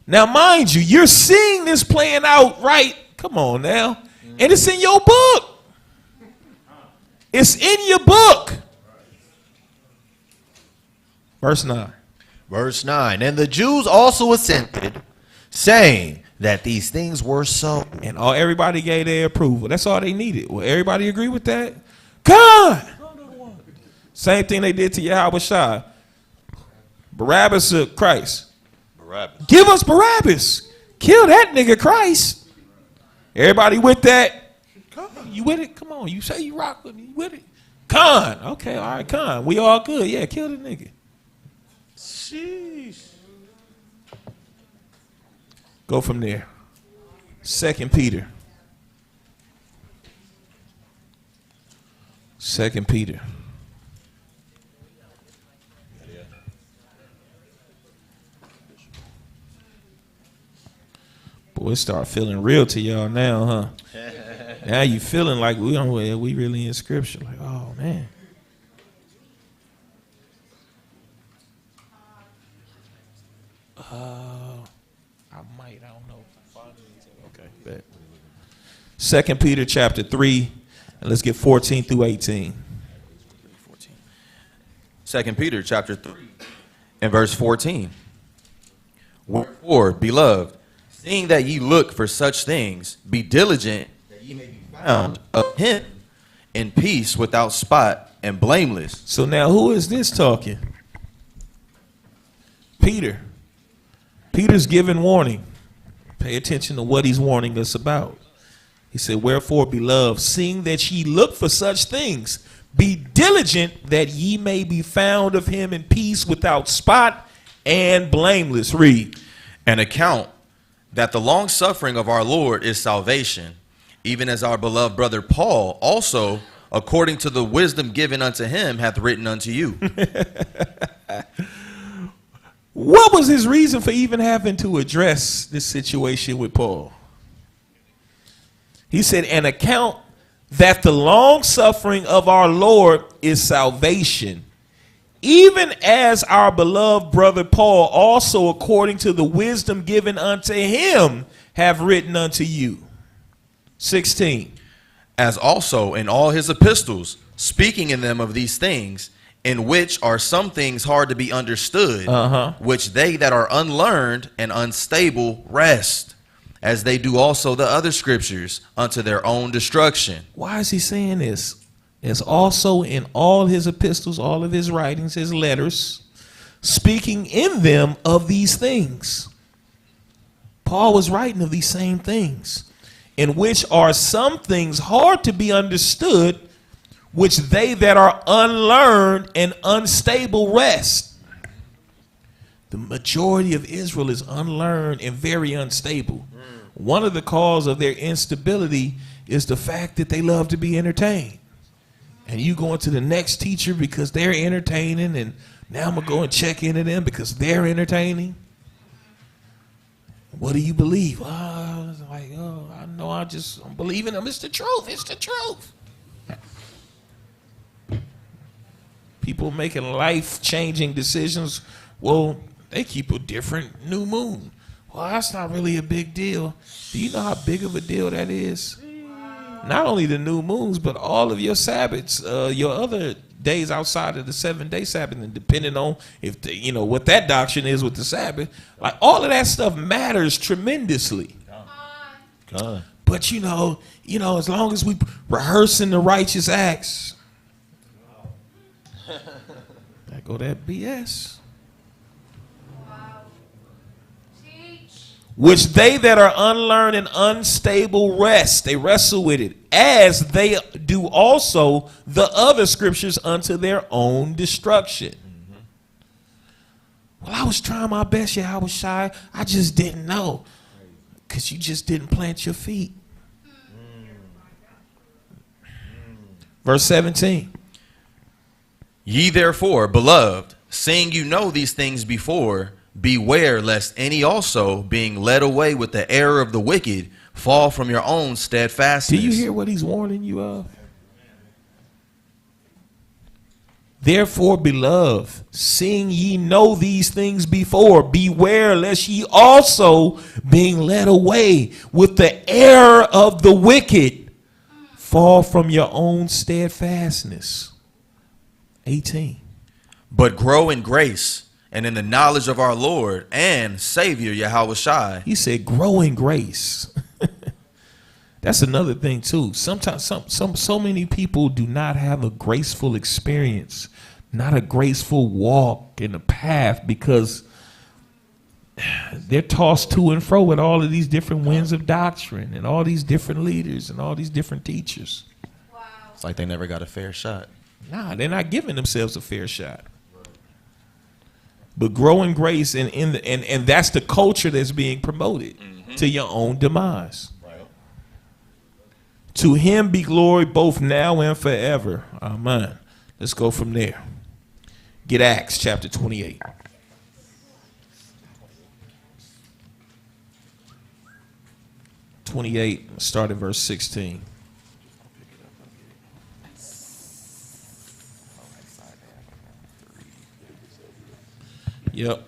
Now, mind you, you're seeing this playing out right. Come on now. And it's in your book. It's in your book. Verse 9. Verse 9. And the Jews also assented, saying that these things were so. And everybody gave their approval. That's all they needed. Well, everybody agree with that? God. Same thing they did to Yahweh Shai. Barabbas or Christ. Barabbas. Give us Barabbas. Kill that nigga Christ. Everybody with that? You with it? Come on. You say you rock with me. You with it? Con. Okay, all right, con. We all good. Yeah, kill the nigga. Sheesh. Go from there. 2 Peter. 2 Peter. Boy, it start feeling real to y'all now, huh? Now you feeling like we really in scripture. Like, oh man. I don't know. Okay, bet. 2 Peter chapter 3, and let's get 14 through 18. 2 Peter chapter 3 and verse 14. Wherefore, beloved, seeing that ye look for such things, be diligent that ye may be found of him in peace, without spot and blameless. So now who is this talking? Peter. Peter's giving warning. Pay attention to what he's warning us about. He said, wherefore, beloved, seeing that ye look for such things, be diligent that ye may be found of him in peace, without spot and blameless. Read. And account that the long suffering of our Lord is salvation, even as our beloved brother Paul also, according to the wisdom given unto him, hath written unto you. What was his reason for even having to address this situation with Paul? He said, an account that the long suffering of our Lord is salvation, even as our beloved brother Paul also, according to the wisdom given unto him, have written unto you. 16. As also in all his epistles, speaking in them of these things, in which are some things hard to be understood, which they that are unlearned and unstable rest, as they do also the other scriptures, unto their own destruction. Why is he saying this? It's also in all his epistles, all of his writings, his letters, speaking in them of these things. Paul was writing of these same things, in which are some things hard to be understood, which they that are unlearned and unstable rest. The majority of Israel is unlearned and very unstable. One of the causes of their instability is the fact that they love to be entertained. And you going to the next teacher because they're entertaining, and now I'm going to go and check into them because they're entertaining. What do you believe? like, oh, I know I just don't believe in them. It's the truth. It's the truth. People making life-changing decisions, well, they keep a different new moon. Well, that's not really a big deal. Do you know how big of a deal that is? Not only the new moons, but all of your Sabbaths, your other days outside of the 7-day Sabbath, and depending on if what that doctrine is with the Sabbath, like all of that stuff matters tremendously. God. But you know, as long as we rehearsing the righteous acts, that go that BS. Wow. Teach. Which they that are unlearned and unstable rest. They wrestle with it, as they do also the other scriptures unto their own destruction. Well, I was trying my best, yeah, I was shy. I just didn't know. Because you just didn't plant your feet. Verse 17. Ye therefore, beloved, seeing you know these things before, beware lest any also, being led away with the error of the wicked, fall from your own steadfastness. Do you hear what he's warning you of? Therefore, beloved, seeing ye know these things before, beware lest ye also, being led away with the error of the wicked, fall from your own steadfastness. 18. But grow in grace and in the knowledge of our Lord and Savior Yahweh Shai. He said, grow in grace. That's another thing too. Sometimes so many people do not have a graceful experience, not a graceful walk in the path, because they're tossed to and fro with all of these different winds of doctrine and all these different leaders and all these different teachers. Wow. It's like they never got a fair shot. Nah, they're not giving themselves a fair shot. But grow in grace, and that's the culture that's being promoted to your own demise. To him be glory both now and forever. Amen. Let's go from there. Get Acts chapter 28. Start at verse 16. Yep.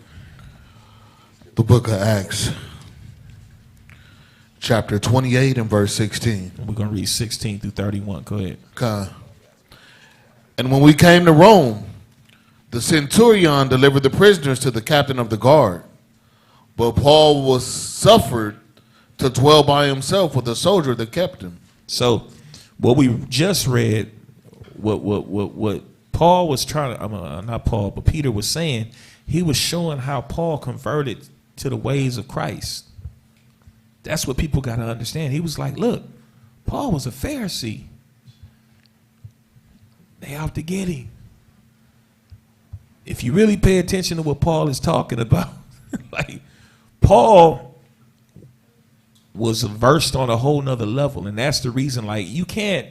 The book of Acts, chapter 28 and verse 16. We're going to read 16 through 31. Go ahead. Okay. And when we came to Rome, the centurion delivered the prisoners to the captain of the guard. But Paul was suffered to dwell by himself with a soldier that kept him. So what we just read, what Paul was trying to, not Paul, but Peter was saying, he was showing how Paul converted to the ways of Christ. That's what people got to understand. He was like, look, Paul was a Pharisee. They out to get him. If you really pay attention to what Paul is talking about, like Paul was versed on a whole nother level. And that's the reason, like, you can't,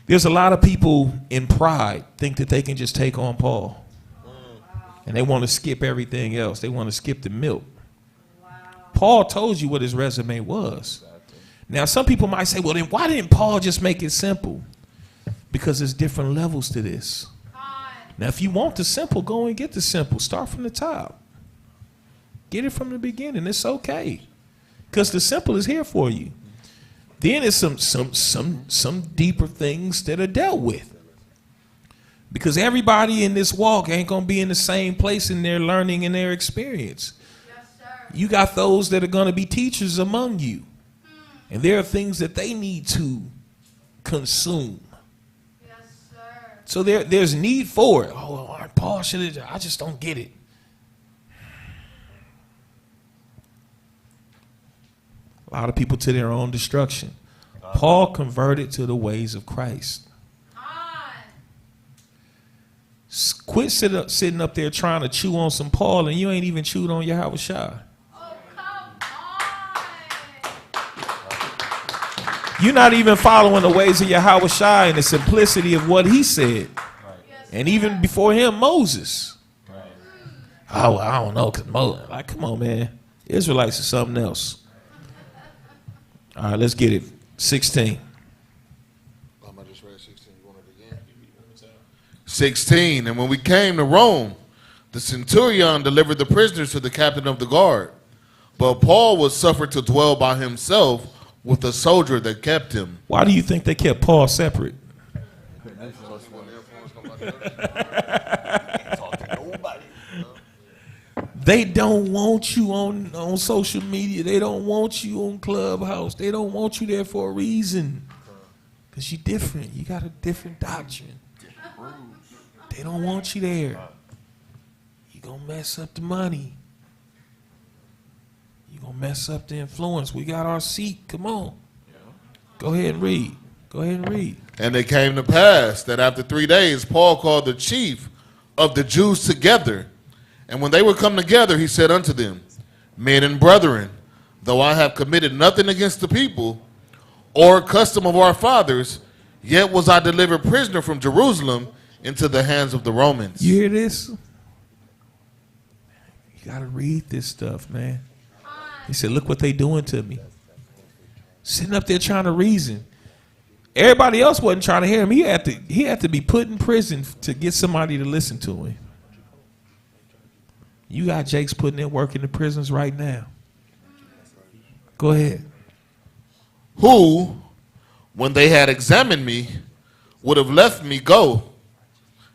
there's a lot of people in pride think that they can just take on Paul. And they want to skip everything else. They want to skip the milk. Wow. Paul told you what his resume was. Now, some people might say, well, then why didn't Paul just make it simple? Because there's different levels to this. Now, if you want the simple, go and get the simple. Start from the top. Get it from the beginning. It's okay. Because the simple is here for you. Then there's some deeper things that are dealt with. Because everybody in this walk ain't going to be in the same place in their learning and their experience. Yes, sir. You got those that are going to be teachers among you. And there are things that they need to consume. Yes, sir. So there's need for it. Oh, Paul should have, I just don't get it. A lot of people to their own destruction. Paul converted to the ways of Christ. Quit sitting up there trying to chew on some Paul and you ain't even chewed on Yahweh Shai. Oh, come on. You're not even following the ways of Yahweh Shai and the simplicity of what he said. Yes, And even before him, Moses. Oh, I don't know, because Moses, like, come on, man. Israelites are something else. All right, let's get it. 16. I just read 16. You want it again? 16. And when we came to Rome, the centurion delivered the prisoners to the captain of the guard. But Paul was suffered to dwell by himself with a soldier that kept him. Why do you think they kept Paul separate? They don't want you on social media. They don't want you on Clubhouse. They don't want you there for a reason. Because you're different. You got a different doctrine. They don't want you there. You're going to mess up the money. You're going to mess up the influence. We got our seat. Come on. Go ahead and read. Go ahead and read. And it came to pass that after 3 days, Paul called the chief of the Jews together. And when they were come together, he said unto them, Men and brethren, though I have committed nothing against the people, or custom of our fathers, yet was I delivered prisoner from Jerusalem into the hands of the Romans. You hear this? You got to read this stuff, man. He said, look what they doing to me. Sitting up there trying to reason. Everybody else wasn't trying to hear him. He had to be put in prison to get somebody to listen to him. You got Jakes putting in work in the prisons right now. Go ahead. Who, when they had examined me, would have left me go,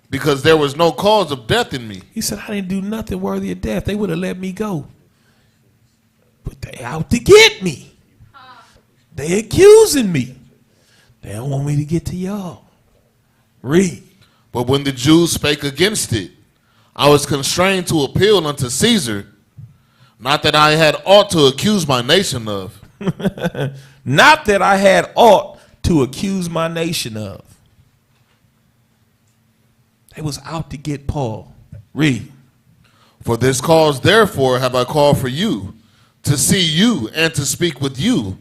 because there was no cause of death in me. He said, I didn't do nothing worthy of death. They would have let me go. But they out to get me. They accusing me. They don't want me to get to y'all. Read. But when the Jews spake against it, I was constrained to appeal unto Caesar, not that I had aught to accuse my nation of. Not that I had aught to accuse my nation of. They was out to get Paul. Read. For this cause, therefore, have I called for you, to see you and to speak with you,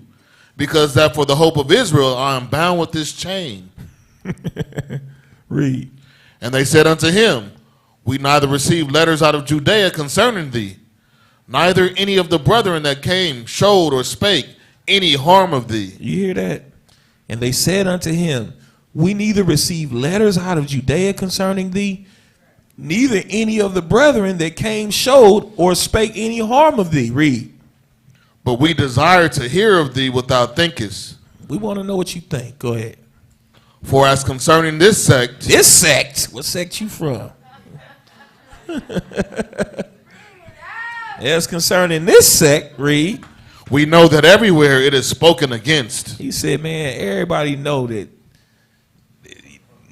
because that for the hope of Israel I am bound with this chain. Read. And they said unto him, We neither received letters out of Judea concerning thee, neither any of the brethren that came showed or spake any harm of thee. You hear that? And they said unto him, We neither received letters out of Judea concerning thee, neither any of the brethren that came showed or spake any harm of thee. Read. But we desire to hear of thee what thou thinkest. We want to know what you think. Go ahead. For as concerning this sect, What sect you from? As concerning this sect, read. we know that everywhere it is spoken against. He said, man, everybody know that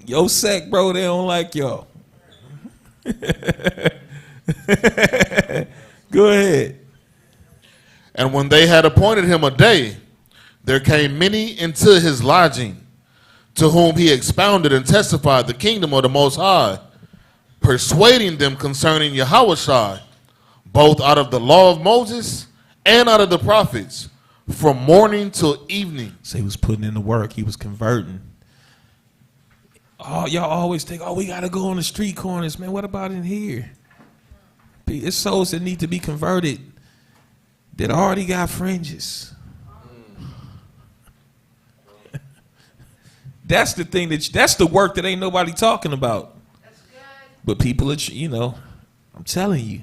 your sect, bro, they don't like y'all. Go ahead. And when they had appointed him a day, there came many into his lodging, to whom he expounded and testified the kingdom of the Most High, persuading them concerning Yahushua, both out of the law of Moses and out of the prophets, from morning till evening. So he was putting in the work. He was converting. Oh, y'all always think, oh, we got to go on the street corners. Man, what about in here? It's souls that need to be converted that already got fringes. That's the thing that's the work that ain't nobody talking about. That's good. But people are, I'm telling you,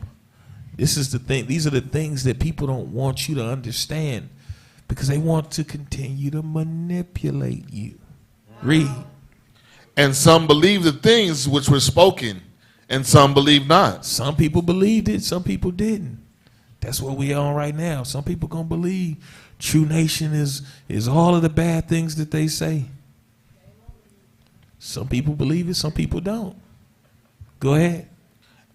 this is the thing. These are the things that people don't want you to understand because they want to continue to manipulate you. Read. And some believed the things which were spoken, and some believed not. Some people believed it, some people didn't. That's what we on right now. Some people gonna believe True Nation is all of the bad things that they say. Some people believe it, some people don't. Go ahead.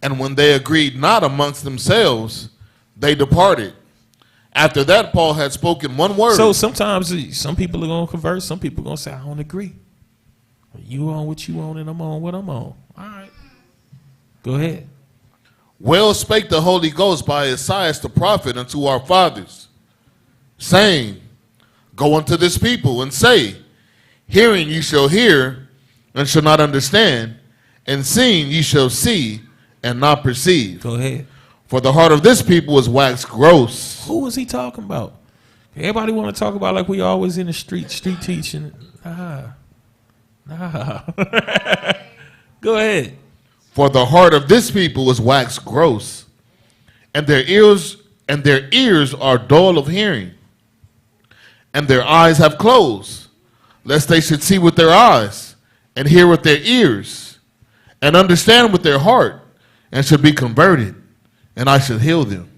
And when they agreed not amongst themselves, they departed. After that, Paul had spoken one word. So sometimes some people are gonna convert, some people are gonna say, I don't agree. You on what you on and I'm on what I'm on. All right. Go ahead. Well spake the Holy Ghost by Esaias the prophet unto our fathers, saying, Go unto this people and say, Hearing ye shall hear and shall not understand, and seeing ye shall see and not perceive. Go ahead. For the heart of this people is waxed gross. Who was he talking about? Everybody want to talk about like we always in the street teaching. Nah. Go ahead. For the heart of this people is waxed gross, and their ears are dull of hearing, and their eyes have closed, lest they should see with their eyes, and hear with their ears, and understand with their heart, and should be converted, and I should heal them.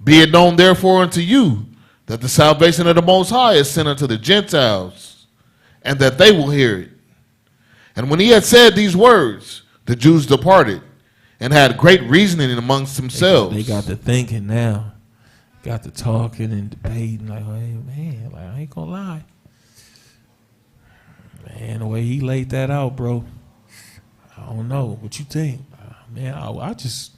Be it known therefore unto you that the salvation of the Most High is sent unto the Gentiles, and that they will hear it. And when he had said these words, the Jews departed, and had great reasoning amongst themselves. They got to thinking now. Got to talking and debating. Like, hey, man, like, I ain't gonna lie. Man, the way he laid that out, bro, I don't know. What you think? Man, I just...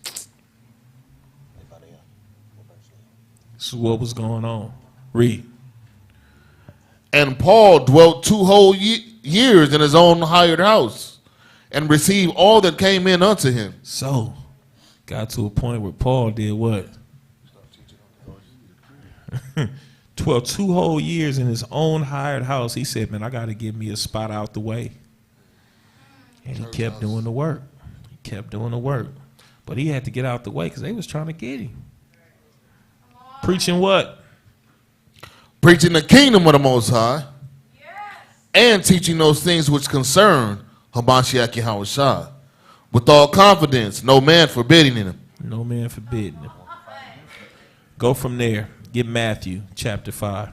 This is what was going on. Read. And Paul dwelt 2 whole years in his own hired house, and received all that came in unto him. So, got to a point where Paul did what? 2 whole years in his own hired house. He said, man, I got to give me a spot out the way. And he kept doing the work. He kept doing the work. But he had to get out the way because they was trying to get him. Preaching what? Preaching the kingdom of the Most High, and teaching those things which concern Hamashiach Yahushua, with all confidence, no man forbidding him. No man forbidding him. Go from there. Get Matthew chapter 5.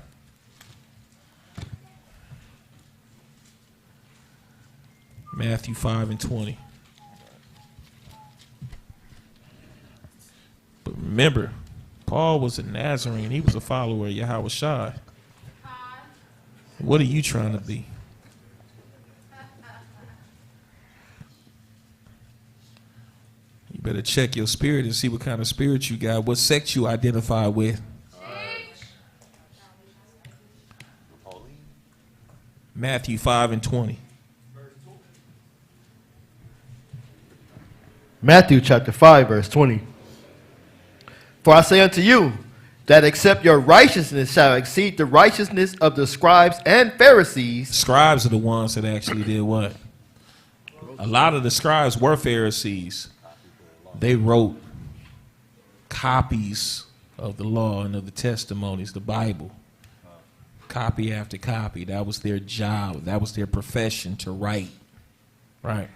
Matthew 5:20. But remember, Paul was a Nazarene. He was a follower of Yahushua. What are you trying to be? You better check your spirit and see what kind of spirit you got. What sect you identify with. Matthew 5:20. Matthew chapter 5, verse 20. For I say unto you, that except your righteousness shall exceed the righteousness of the scribes and Pharisees. Scribes are the ones that actually did what? A lot of the scribes were Pharisees. They wrote copies of the law and of the testimonies, the Bible. Copy after copy. That was their job. That was their profession, to write. Right.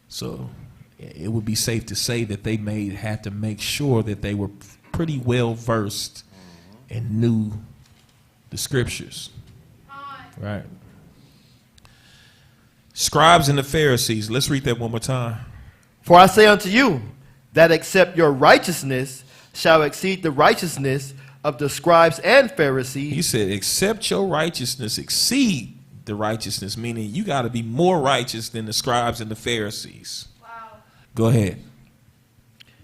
So it would be safe to say that they had to make sure that they were pretty well versed and knew the scriptures. Right. Scribes and the Pharisees. Let's read that one more time. For I say unto you, that except your righteousness shall exceed the righteousness of the scribes and Pharisees. He said, except your righteousness exceed the righteousness, meaning you got to be more righteous than the scribes and the Pharisees. Wow. Go ahead.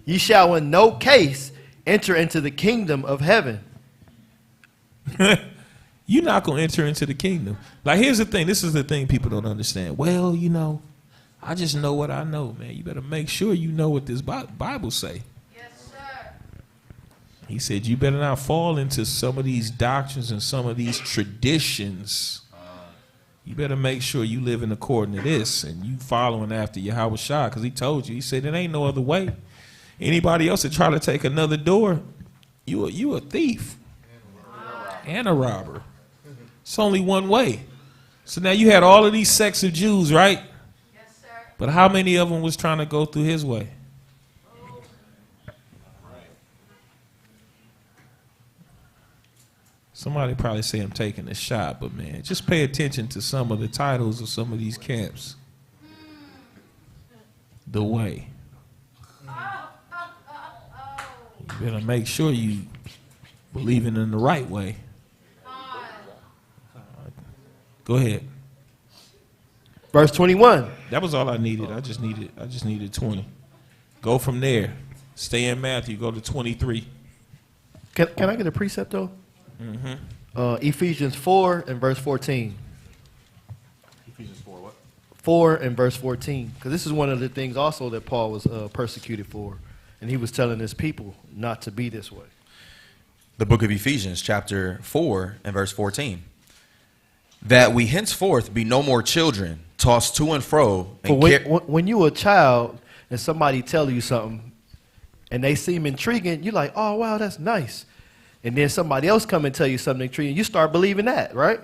Ye shall in no case enter into the kingdom of heaven. You're not going to enter into the kingdom. Like, here's the thing. This is the thing people don't understand. Well, you know, I just know what I know, man. You better make sure you know what this Bible say. Yes, sir. He said, you better not fall into some of these doctrines and some of these traditions. You better make sure you live in according to this and you following after Yahushua, because he told you. He said, it ain't no other way. Anybody else that try to take another door, you a thief and a robber. It's only one way. So now you had all of these sects of Jews, right? Yes, sir. But how many of them was trying to go through his way? Somebody probably say I'm taking a shot, but man, just pay attention to some of the titles of some of these camps. The way. You better make sure you believing in the right way. Go ahead. Verse 21. That was all I needed. I just needed 20. Go from there. Stay in Matthew. Go to 23. Can I get a precept though? Mm-hmm. Ephesians 4 and verse 14. Ephesians 4 what? 4 and verse 14. Because this is one of the things also that Paul was persecuted for. And he was telling his people not to be this way. The book of Ephesians, chapter 4 and verse 14. That we henceforth be no more children, tossed to and fro. For And when you a child and somebody tell you something and they seem intriguing, you're like, oh, wow, that's nice. And then somebody else come and tell you something intriguing, you start believing that, right?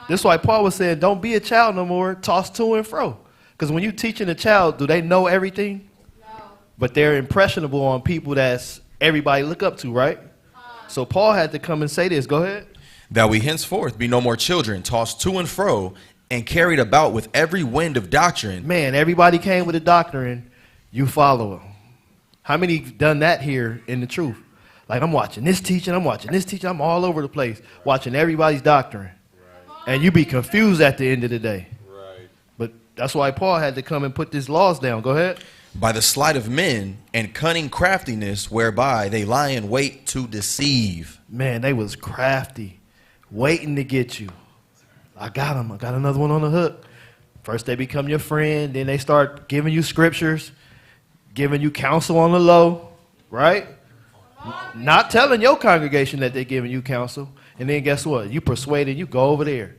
That's why Paul was saying, don't be a child no more, tossed to and fro. Because when you're teaching a child, do they know everything? No. But they're impressionable on people that's everybody look up to, right? So Paul had to come and say this. Go ahead. that we henceforth be no more children, tossed to and fro, and carried about with every wind of doctrine. Man, everybody came with a doctrine. You follow them. How many done that here in the truth? Like, I'm watching this teaching, I'm all over the place, watching everybody's doctrine. And you be confused at the end of the day. Right. But that's why Paul had to come and put these laws down. Go ahead. By the sleight of men and cunning craftiness whereby they lie in wait to deceive. Man, they was crafty, waiting to get you. I got them. I got another one on the hook. First they become your friend, then they start giving you scriptures, giving you counsel on the low, right? Not telling your congregation that they're giving you counsel. And then guess what? You persuaded, you go over there.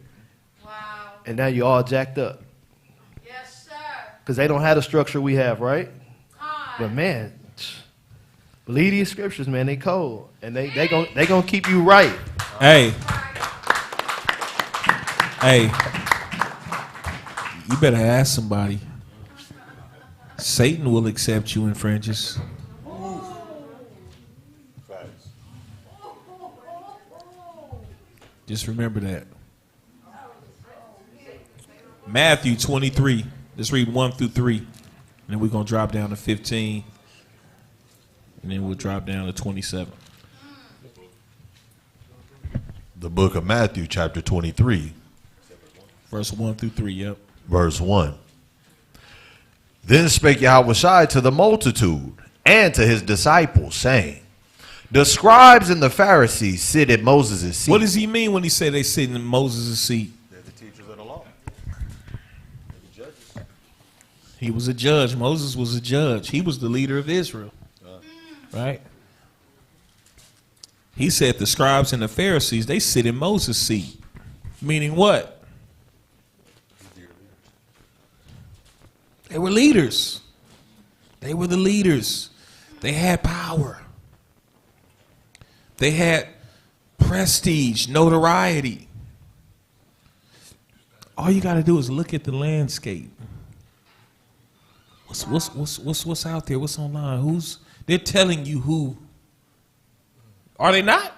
Wow. And now you all jacked up. Yes, sir. Because they don't have the structure we have, right? Hi. But man, believe these scriptures, man, they cold. And they gonna keep you right. Hey, hey, you better ask somebody. Satan will accept you in fringes. Just remember that. Matthew 23. Let's read 1 through 3. And then we're going to drop down to 15. And then we'll drop down to 27. The book of Matthew, chapter 23, Verse 1 through 3, yep. verse 1. Then spake Yahushua to the multitude and to his disciples, saying, the scribes and the Pharisees sit at Moses' seat. What does he mean when he said they sit in Moses' seat? They're the teachers of the law. They're the judges. He was a judge. Moses was a judge. He was the leader of Israel. Right? He said the scribes and the Pharisees, they sit in Moses' seat. Meaning what? They were leaders. They were the leaders. They had power. They had prestige, notoriety. All you got to do is look at the landscape. What's out there? What's online? They're telling you who. Are they not?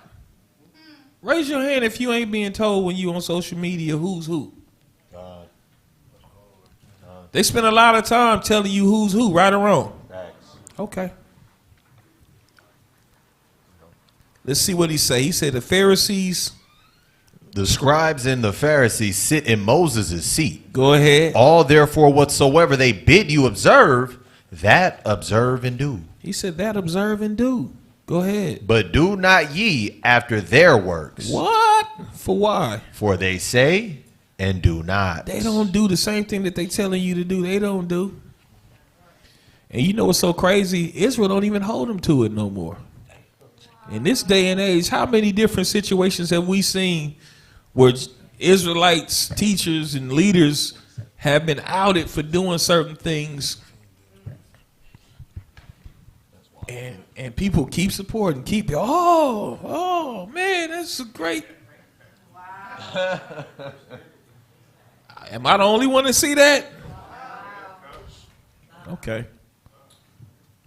Raise your hand if you ain't being told when you on social media who's who. They spend a lot of time telling you who's who, right or wrong. Okay. Let's see what he say. He said the Pharisees. The scribes and the Pharisees sit in Moses' seat. Go ahead. All therefore whatsoever they bid you observe, that observe and do. He said that observe and do. Go ahead. But do not ye after their works. What? For why? For they say and do not. They don't do the same thing that they telling you to do. They don't do. And you know what's so crazy? Israel don't even hold them to it no more. In this day and age, how many different situations have we seen where Israelites, teachers, and leaders have been outed for doing certain things, and people keep supporting, oh man, that's a great. Wow. Am I the only one to see that? Okay.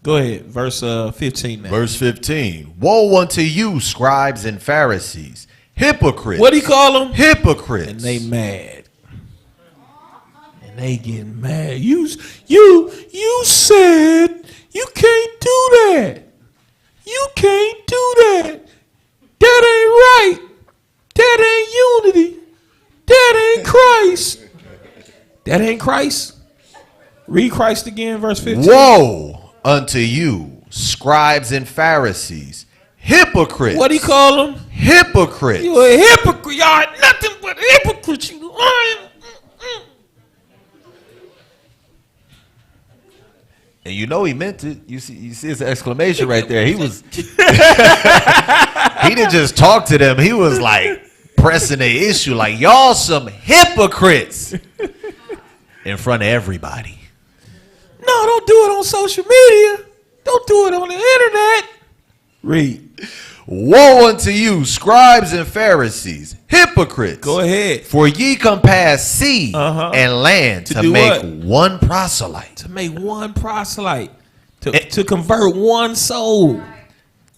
Go ahead, verse 15 now. Verse 15. Woe unto you, scribes and Pharisees, hypocrites. What do you call them? Hypocrites. And they mad. And they getting mad. You said you can't do that. You can't do that. That ain't right. That ain't unity. That ain't Christ. That ain't Christ. Read Christ again, verse 15. Woe unto you, scribes and Pharisees, hypocrites. What do you call them? Hypocrites. You a hypocrite. Y'all are nothing but hypocrites. You lying. And you know he meant it. You see his exclamation right there. He was He didn't just talk to them. He was like pressing the issue, like, y'all some hypocrites in front of everybody. No, don't do it on social media. Don't do it on the internet. Read. Woe unto you, scribes and Pharisees, hypocrites. Go ahead. For ye compass sea and land to make what? one proselyte. To make one proselyte. To convert one soul.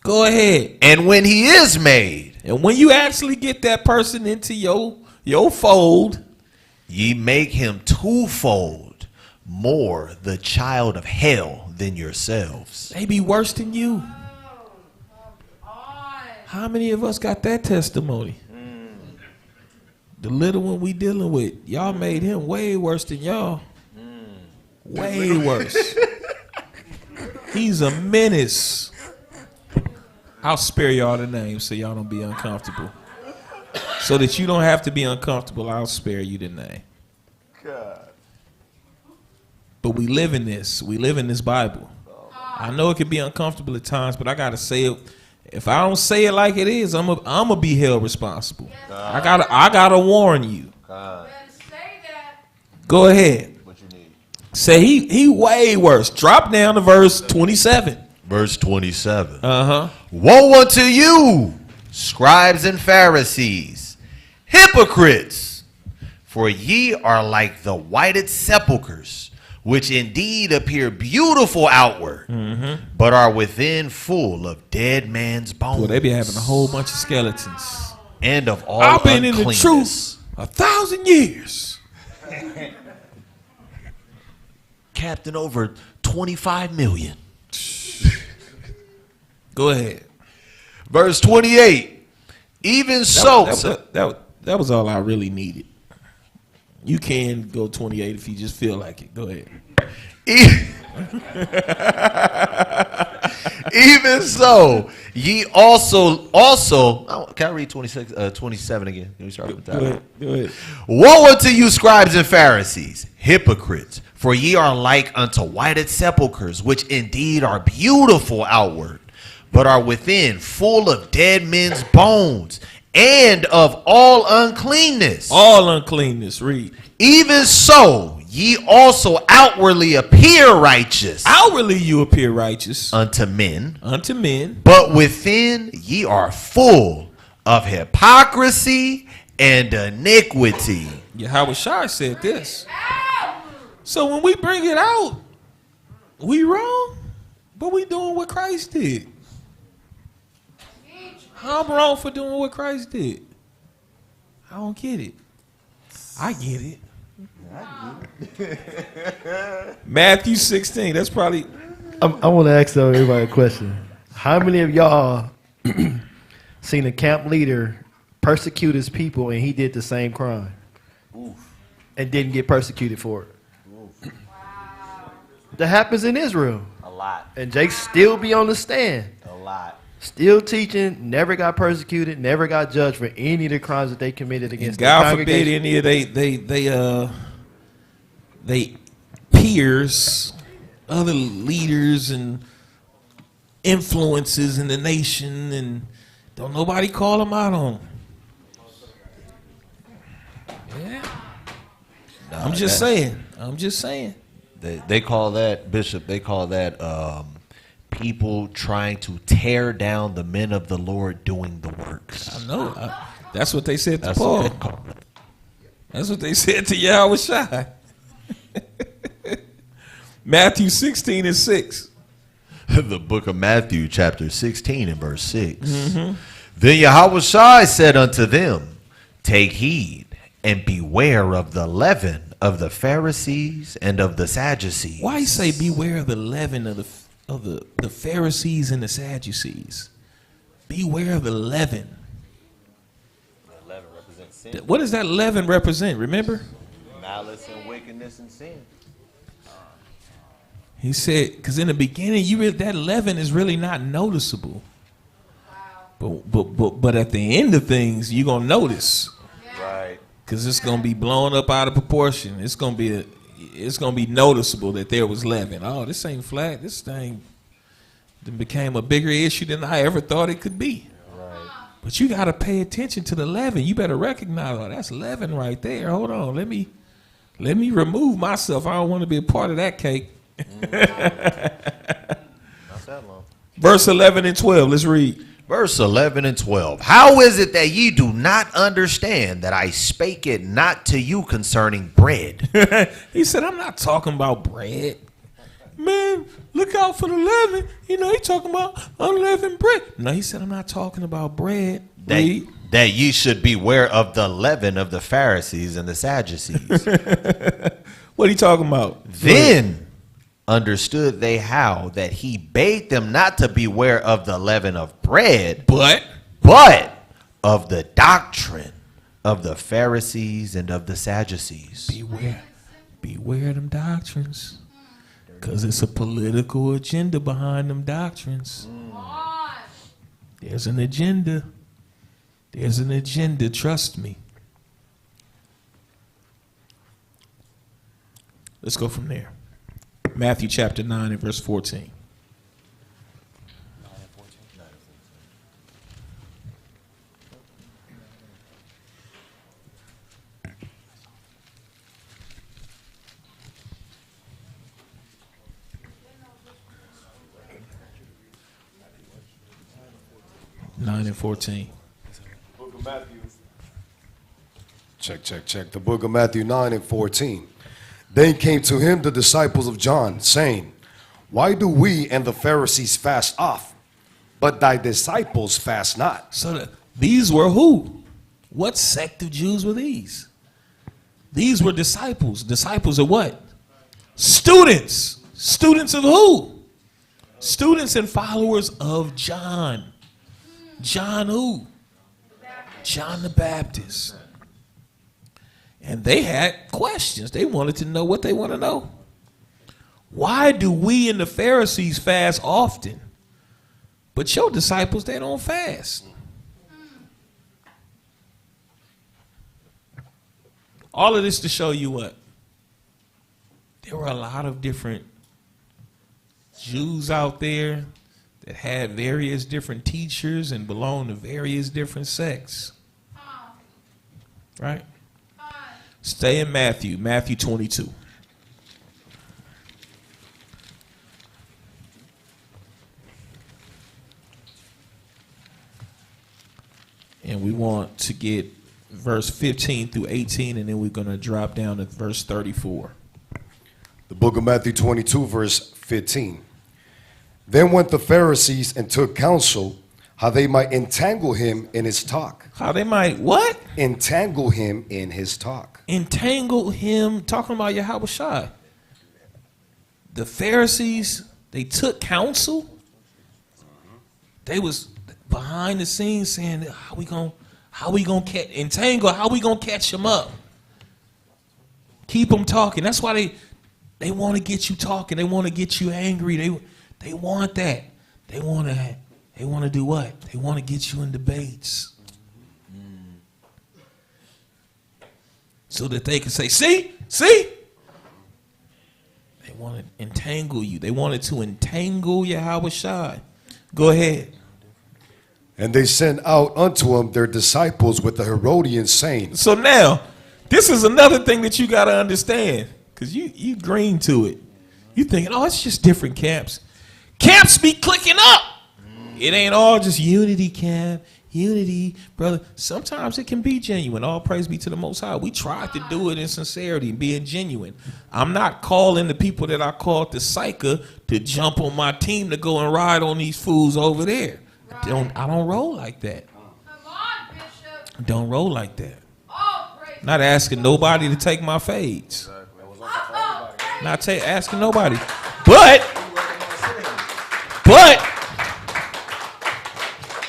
Go ahead. And when he is made, And when you actually get that person into your fold, ye make him twofold more the child of hell than yourselves. they be worse than you. How many of us got that testimony? The little one we dealing with, y'all made him way worse than y'all. Way worse. He's a menace. I'll spare y'all the name so y'all don't be uncomfortable. So that you don't have to be uncomfortable, I'll spare you the name. But we live in this. We live in this Bible. I know it can be uncomfortable at times, but I gotta say it. If I don't say it like it is, I'm gonna be held responsible. I gotta warn you. Better say that. Go ahead. What you need? Say he way worse. Drop down to verse 27. Verse 27. Uh-huh. Woe unto you, scribes and Pharisees, hypocrites! For ye are like the whited sepulchres, which indeed appear beautiful outward, but are within full of dead man's bones. Well, they be having a whole bunch of skeletons. And of all I've been in the uncleanness. truth 1,000 years. Captain over 25 million. Go ahead. Verse 28. Even so. That was all I really needed. You can go 28 if you just feel like it. Go ahead. Even so, ye also. Can I read 27 again? Let me start with that. Go ahead. Woe unto you, scribes and Pharisees, hypocrites! For ye are like unto whited sepulchres, which indeed are beautiful outward, but are within full of dead men's bones, and of all uncleanness. All uncleanness. Read. Even so, ye also outwardly appear righteous Outwardly you appear righteous unto men, but but within ye are full of hypocrisy and iniquity. Yahweh Shai said this. So when we bring it out, we wrong, but we doing what Christ did. I'm wrong for doing what Christ did. I don't get it. I get it. Matthew 16. That's probably. I want to ask everybody a question. How many of y'all seen a camp leader persecute his people and he did the same crime and didn't get persecuted for it? That happens in Israel. A lot. And Jake still be on the stand. A lot. Still teaching, never got persecuted, never got judged for any of the crimes that they committed against their God forbid congregation. any of they peers, other leaders and influences in the nation, and don't nobody call them out on them. Yeah. I'm just saying. They call that, Bishop, they call that people trying to tear down the men of the Lord doing the works. I know. That's what they said to That's Paul. what they call it. That's what they said to Yahweh Shai. Matthew 16 and 6. The book of Matthew, chapter 16 and verse 6. Then Yahweh Shai said unto them, take heed and beware of the leaven of the Pharisees and of the Sadducees. Why you say beware of the leaven of the Pharisees and the Sadducees? Beware of the leaven. The leaven represents sin. What does that leaven represent? Remember? Malice and wickedness and sin. He said, because in the beginning, that leaven is really not noticeable. But at the end of things, you're gonna notice. Right. Because it's gonna be blown up out of proportion. It's gonna be noticeable that there was leaven. Oh, this ain't flat. This thing then became a bigger issue than I ever thought it could be. Right. But you got to pay attention to the leaven. You better recognize, oh, that's leaven right there. Hold on. Let me remove myself. I don't want to be a part of that cake. Not that long. Verse 11 and 12. Let's read. Verse 11 and 12. How is it that ye do not understand that I spake it not to you concerning bread? He said, I'm not talking about bread. Man, look out for the leaven. You know, he talking about unleavened bread. No, he said, I'm not talking about bread. Read. That ye should beware of the leaven of the Pharisees and the Sadducees. What he talking about? Then understood they how that he bade them not to beware of the leaven of bread, But of the doctrine of the Pharisees and of the Sadducees. beware them doctrines. Because it's a political agenda behind them doctrines. Come on. There's an agenda. There's an agenda, trust me. Let's go from there. Matthew chapter 9 and verse 14. Nine and 14. Book of Matthew. Check. The book of Matthew 9 and 14. Then came to him the disciples of John, saying, why do we and the Pharisees fast oft, but thy disciples fast not? So these were who? What sect of Jews were these? These were disciples. Disciples of what? Students. Students of who? Students and followers of John. John who? John the Baptist. And they had questions. They wanted to know what they want to know. Why do we and the Pharisees fast often, but your disciples, they don't fast? All of this to show you what? There were a lot of different Jews out there that had various different teachers and belonged to various different sects. Right? Stay in Matthew 22. And we want to get verse 15 through 18, and then we're going to drop down to verse 34. The book of Matthew 22, verse 15. Then went the Pharisees and took counsel how they might entangle him in his talk. How they might what? Entangle him in his talk. Entangle him, talking about Yahweh Shai. The Pharisees, they took counsel. They was behind the scenes saying, how we gonna entangle, how we gonna catch him up? Keep them talking. That's why they want to get you talking. They want to get you angry. They want that. They want to do what? They want to get you in debates. So that they can say, see? They want to entangle you. They wanted to entangle Yahweh Shai. Go ahead. And they sent out unto him their disciples with the Herodians, saying. So now, this is another thing that you got to understand. Because you green to it. You thinking, oh, it's just different camps. Camps be clicking up. It ain't all just unity, camp. Unity, brother. Sometimes it can be genuine. All praise be to the Most High. We tried to do it in sincerity and being genuine. I'm not calling the people that I called the psyker to jump on my team to go and ride on these fools over there. I don't roll like that. Come on, Bishop. Don't roll like that. Oh, praise Not asking nobody to take my fades. Not asking nobody. But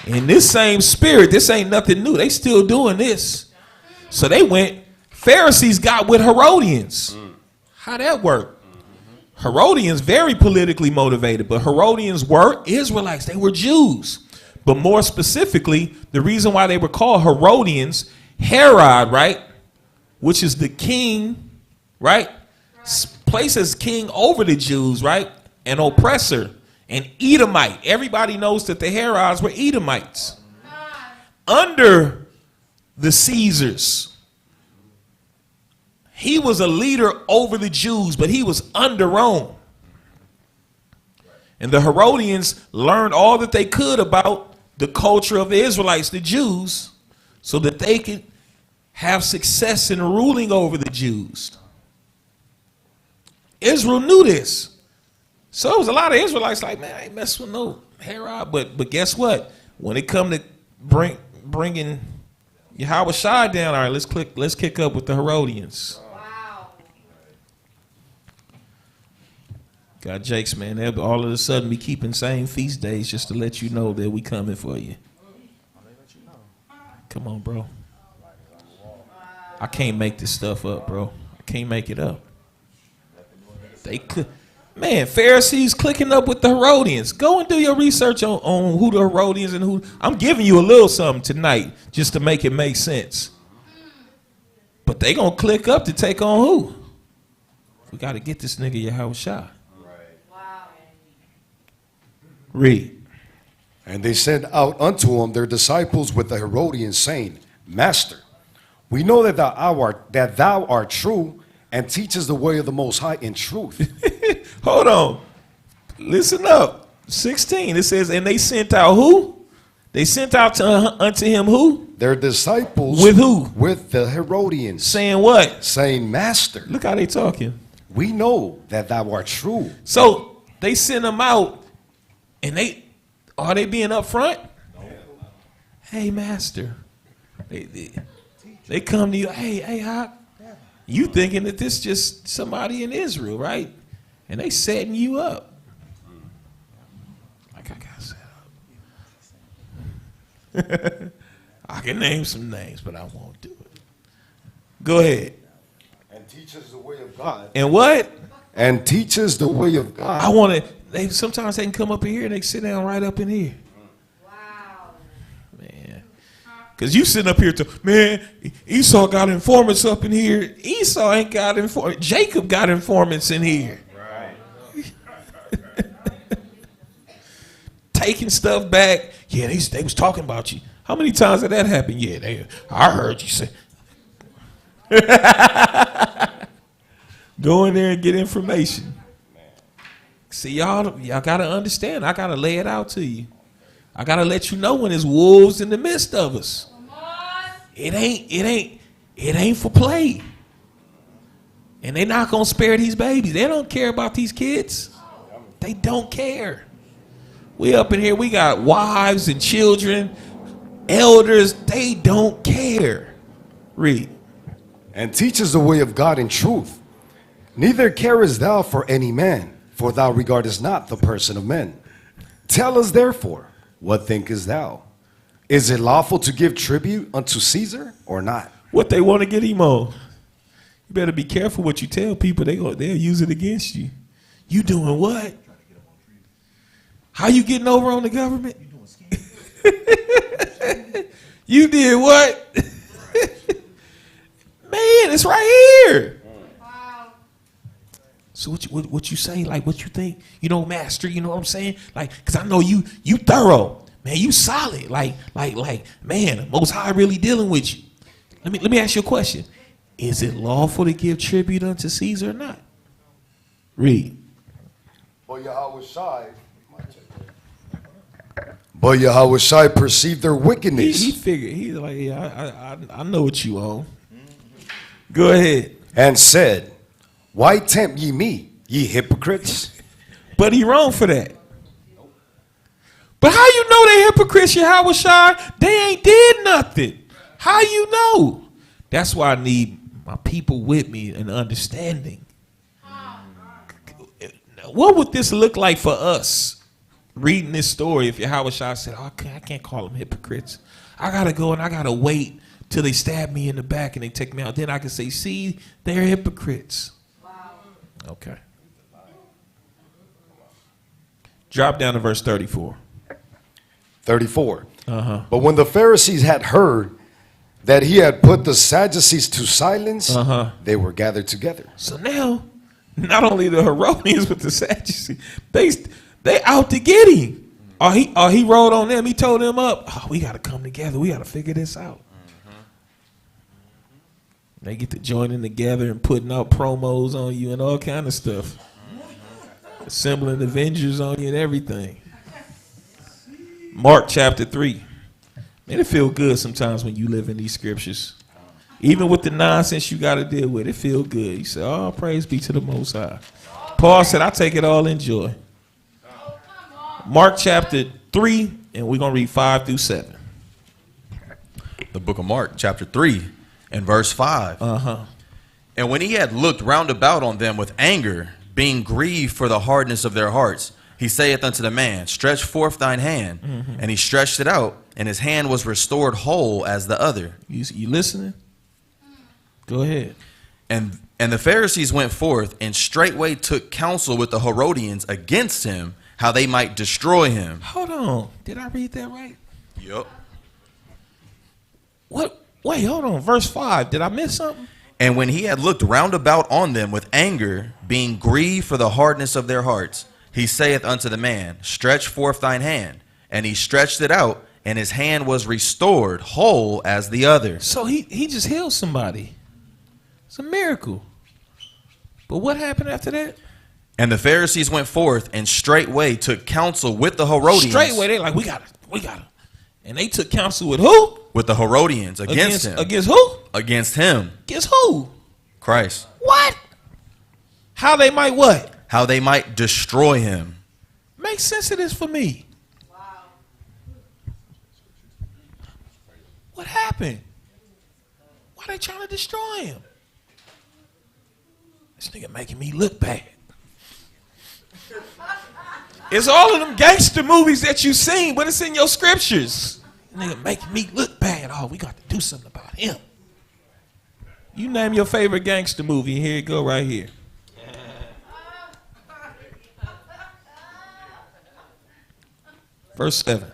in this same spirit, this ain't nothing new. They still doing this. So they went, Pharisees got with Herodians. How that work? Herodians, very politically motivated, but Herodians were Israelites. They were Jews. But more specifically, the reason why they were called Herodians, Herod, right? Which is the king, right? Places king over the Jews, right? An oppressor. An Edomite. Everybody knows that the Herods were Edomites. under the Caesars. He was a leader over the Jews, but he was under Rome. And the Herodians learned all that they could about the culture of the Israelites, the Jews, so that they could have success in ruling over the Jews. Israel knew this. So there was a lot of Israelites like, man, I ain't mess with no Herod. But guess what? When it come to bringing Yahweh Shai down, all right, let's kick up with the Herodians. Wow. God jakes, man, they'll all of a sudden be keeping same feast days just to let you know that we coming for you. Come on, bro. I can't make this stuff up, bro. I can't make it up. Man, Pharisees clicking up with the Herodians. Go and do your research on who the Herodians and who. I'm giving you a little something tonight just to make it make sense. But they gonna click up to take on who? We got to get this nigga Yahweh Shai. Wow. Read. And they sent out unto him their disciples with the Herodians, saying, Master, we know that thou art true, and teaches the way of the Most High in truth. Hold on. Listen up. 16. It says, and they sent out who? They sent out unto him who? Their disciples. With who? With the Herodians. Saying what? Saying, Master, Look how they talking. we know that thou art true. So they send them out, and are they being upfront? No. Hey, Master. They come to you. Hey, Hawk. You thinking that this just somebody in Israel, right? And they setting you up. Like I got set up. I can name some names, but I won't do it. Go ahead. And teaches the way of God. And what? And teaches the way of God. I want to. Sometimes they can come up in here and they sit down right up in here. Wow. Man. Because you sitting up here man, Esau got informants up in here. Esau ain't got informants. Jacob got informants in here. Right. Taking stuff back. Yeah, they was talking about you. How many times did that happen? Yeah, I heard you say. Go in there and get information. See, y'all got to understand. I got to lay it out to you. I got to let you know when there's wolves in the midst of us. Come on. It ain't for play. And they're not going to spare these babies. They don't care about these kids. They don't care. We up in here, we got wives and children, elders. They don't care. Read. And teaches the way of God in truth. Neither carest thou for any man, for thou regardest not the person of men. Tell us therefore, what thinkest thou? Is it lawful to give tribute unto Caesar or not? What they want to get him on. You better be careful what you tell people. They'll use it against you. You doing what? How you getting over on the government? You did what? Man, it's right here. Wow. So what you say? Like what you think? You know, Master. You know what I'm saying? Like, cause I know you thorough, man. You solid. Like, man. Most High really dealing with you. Let me ask you a question. Is it lawful to give tribute unto Caesar or not? Read. But Yahweh Shai perceived their wickedness. He figured. He's like, yeah, I know what you own. Go ahead. And said, why tempt ye me, ye hypocrites? But he wrong for that. But how you know they hypocrites, Yahweh Shai? They ain't did nothing. How you know? That's why I need my people with me and understanding. What would this look like for us? Reading this story, if Yahweh Shai said, oh, I can't call them hypocrites. I got to go and I got to wait till they stab me in the back and they take me out. Then I can say, see, they're hypocrites. Wow. Okay. Drop down to verse 34. 34. But when the Pharisees had heard that he had put the Sadducees to silence, they were gathered together. So now, not only the Herodians but the Sadducees, they out to get him. he rolled on them. He told them up. Oh, we got to come together. We got to figure this out. They get to joining together and putting out promos on you and all kind of stuff. Assembling Avengers on you and everything. Mark chapter 3. Man, it feel good sometimes when you live in these scriptures. Even with the nonsense you got to deal with, it feel good. You say, oh, praise be to the Most High. Paul said, I take it all in joy. Mark chapter 3, and we're going to read 5 through 7. The book of Mark, chapter 3, and verse 5. And when he had looked round about on them with anger, being grieved for the hardness of their hearts, he saith unto the man, stretch forth thine hand. And he stretched it out, and his hand was restored whole as the other. You listening? Go ahead. And the Pharisees went forth, and straightway took counsel with the Herodians against him, how they might destroy him. Hold on. Did I read that right? Yep. What? Wait, hold on. Verse 5. Did I miss something? And when he had looked round about on them with anger, being grieved for the hardness of their hearts, he saith unto the man, stretch forth thine hand. And he stretched it out, and his hand was restored whole as the other. So he just healed somebody. It's a miracle. But what happened after that? And the Pharisees went forth and straightway took counsel with the Herodians. Straightway, they like, we got it. And they took counsel with who? With the Herodians against him. Against who? Against him. Against who? Christ. What? How they might what? How they might destroy him. Make sense of this for me. Wow. What happened? Why they trying to destroy him? This nigga making me look bad. It's all of them gangster movies that you seen, but it's in your scriptures. Nigga making me look bad. Oh, we got to do something about him. You name your favorite gangster movie. Here you go right here. Verse 7.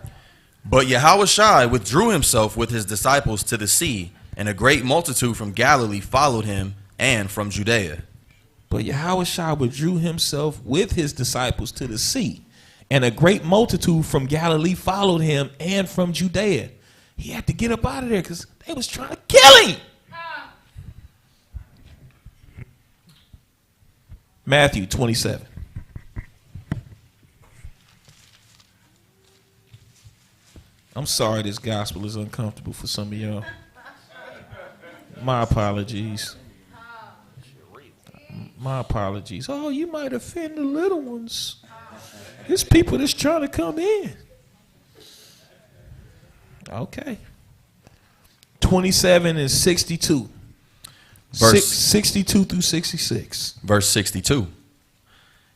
But Yahushua withdrew himself with his disciples to the sea, and a great multitude from Galilee followed him, and from Judea. But Yahushua withdrew himself with his disciples to the sea, and a great multitude from Galilee followed him, and from Judea. He had to get up out of there because they was trying to kill him. Matthew 27. I'm sorry this gospel is uncomfortable for some of y'all. My apologies. My apologies. Oh, you might offend the little ones. There's people that's trying to come in. Okay. 27 and 62. Verse 62 through 66. Verse 62.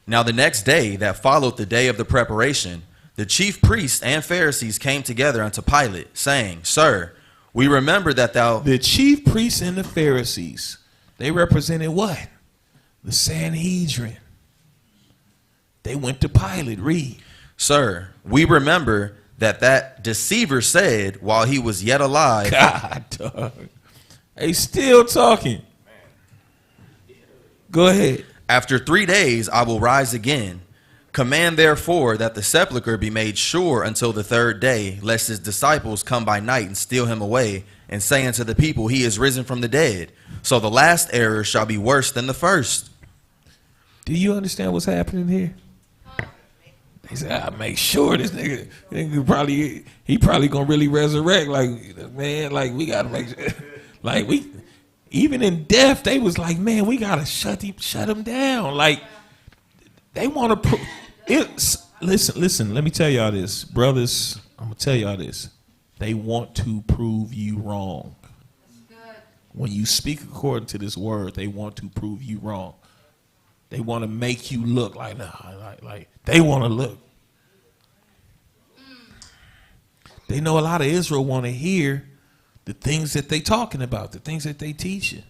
Now the next day that followed the day of the preparation, the chief priests and Pharisees came together unto Pilate, saying, Sir, we remember that thou... The chief priests and the Pharisees, they represented what? The Sanhedrin. They went to Pilate. Read. Sir, we remember that deceiver said while he was yet alive... God, dog. They still talking. Go ahead. After 3 days I will rise again. Command therefore that the sepulchre be made sure until the third day, lest his disciples come by night and steal him away, and say unto the people, he is risen from the dead. So the last error shall be worse than the first. Do you understand what's happening here? They said, I make sure this nigga probably gonna really resurrect. Like, man, like we gotta make sure. Like even in death, they was like, man, we gotta shut him down. Like they want to listen. Let me tell y'all this, brothers. I'm gonna tell y'all this. They want to prove you wrong. When you speak according to this word, they want to prove you wrong. They want to make you look like like they want to look. They know a lot of Israel want to hear the things that they talking about, the things that they teaching.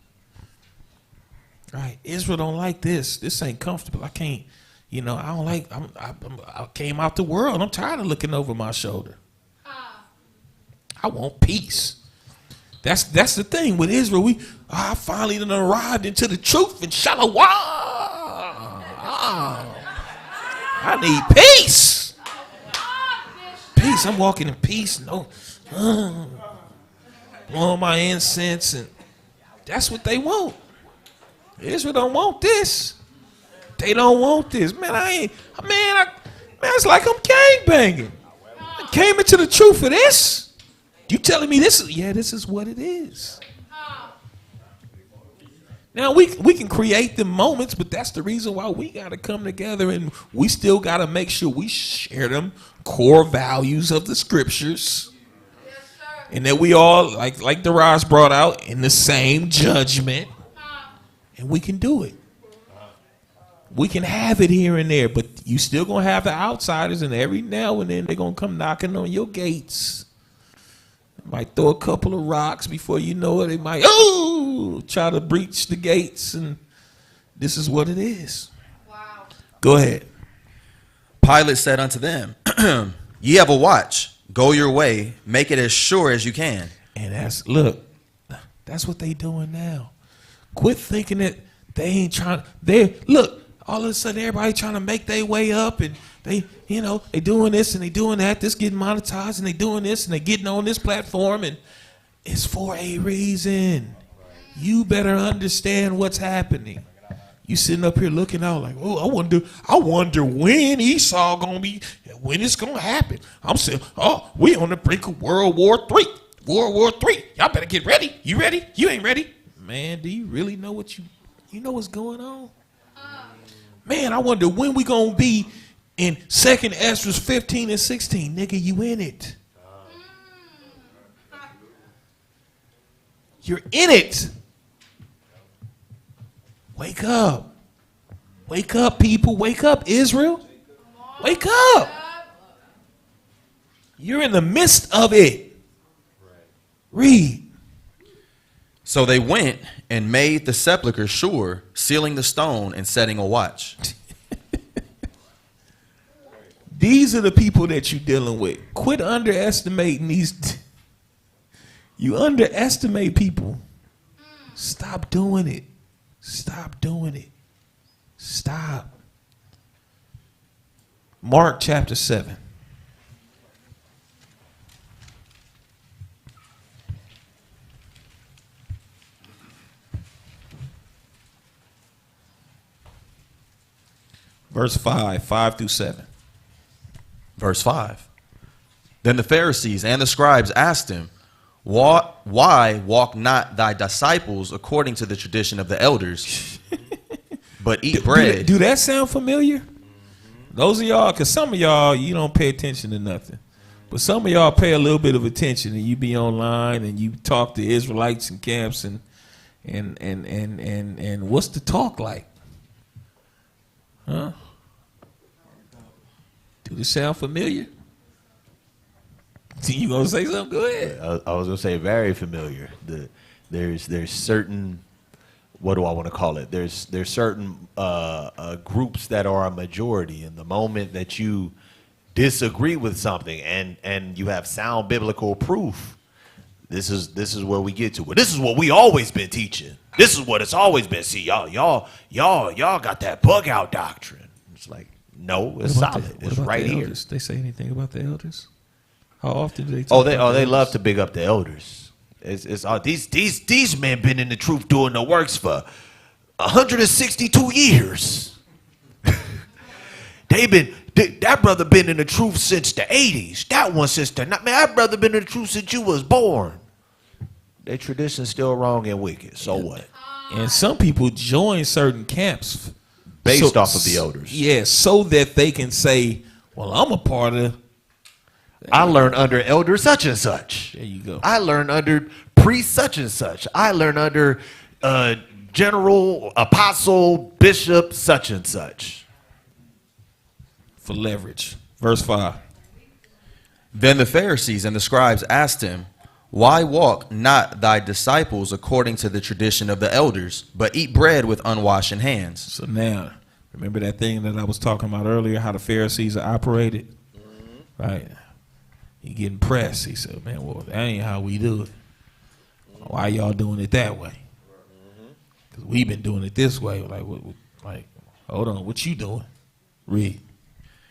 Right? Israel don't like this. This ain't comfortable. I can't. I don't like. I came out the world. I'm tired of looking over my shoulder. I want peace. That's the thing with Israel. I finally done arrived into the truth and shalom. I need peace. peace. I'm walking in peace. No, blowing my incense, and that's what they want. Israel don't want this. They don't want this. Man, it's like I'm gangbanging. I came into the truth of this. You telling me this is what it is. Now, we can create the moments, but that's the reason why we got to come together, and we still got to make sure we share them core values of the scriptures. Yes, sir. And that we all, like Daraz brought out, in the same judgment. And we can do it. We can have it here and there, but you still going to have the outsiders, and every now and then they're going to come knocking on your gates. Might throw a couple of rocks before you know it. They might try to breach the gates, and this is what it is. Wow. Go ahead. Pilate said unto them, Ye have a watch. Go your way. Make it as sure as you can. And that's what they doing now. Quit thinking that they ain't trying. All of a sudden everybody trying to make their way up, and they doing this and they doing that. This getting monetized, and they doing this and they getting on this platform, and it's for a reason. You better understand what's happening. You sitting up here looking out like, oh, I wonder when Esau when it's gonna happen. I'm saying, oh, we on the brink of World War III. World War III. Y'all better get ready. You ready? You ain't ready. Man, do you really know what you know what's going on? Man, I wonder when we gonna be in 2nd Esdras 15 and 16. Nigga, you in it. You're in it. Wake up. Wake up, people. Wake up, Israel. Wake up. You're in the midst of it. Read. So they went and made the sepulchre sure, sealing the stone and setting a watch. These are the people that you're dealing with. Quit underestimating these. You underestimate people. Stop doing it. Stop doing it. Stop. Mark chapter 7. Verse 5 through 7. Verse 5. Then the Pharisees and the scribes asked him, Why walk not thy disciples according to the tradition of the elders, but eat bread? Do that sound familiar? Those of y'all, because some of y'all, you don't pay attention to nothing. But some of y'all pay a little bit of attention, and you be online and you talk to Israelites in camps, and what's the talk like? Huh? Do this sound familiar? You gonna say something? Go ahead. I was gonna say very familiar. There's certain, what do I want to call it? There's certain groups that are a majority, and the moment that you disagree with something and you have sound biblical proof, this is where we get to it. This is what we always been teaching. This is what it's always been. See, y'all got that bug out doctrine. It's like, no, it's solid. It's right here. Elders? They say anything about the elders? How often do they talk about they the love elders? to big up the elders. It's all these men been in the truth doing the works for 162 years. That brother been in the truth since the 80s. That one since that brother been in the truth since you was born. Their tradition's still wrong and wicked. So what? And some people join certain camps Based off of the elders. Yeah, so that they can say, well, I'm a part of. I learned under elder such and such. There you go. I learned under priest such and such. I learned under general, apostle, bishop such and such. For leverage. Verse 5. Then the Pharisees and the scribes asked him, Why walk not thy disciples according to the tradition of the elders, but eat bread with unwashed hands? So now, remember that thing that I was talking about earlier, how the Pharisees are operated? Mm-hmm. Right? He getting pressed. He said, man, well, that ain't how we do it. Why y'all doing it that way? Because we've been doing it this way. Like, hold on, what you doing? Read.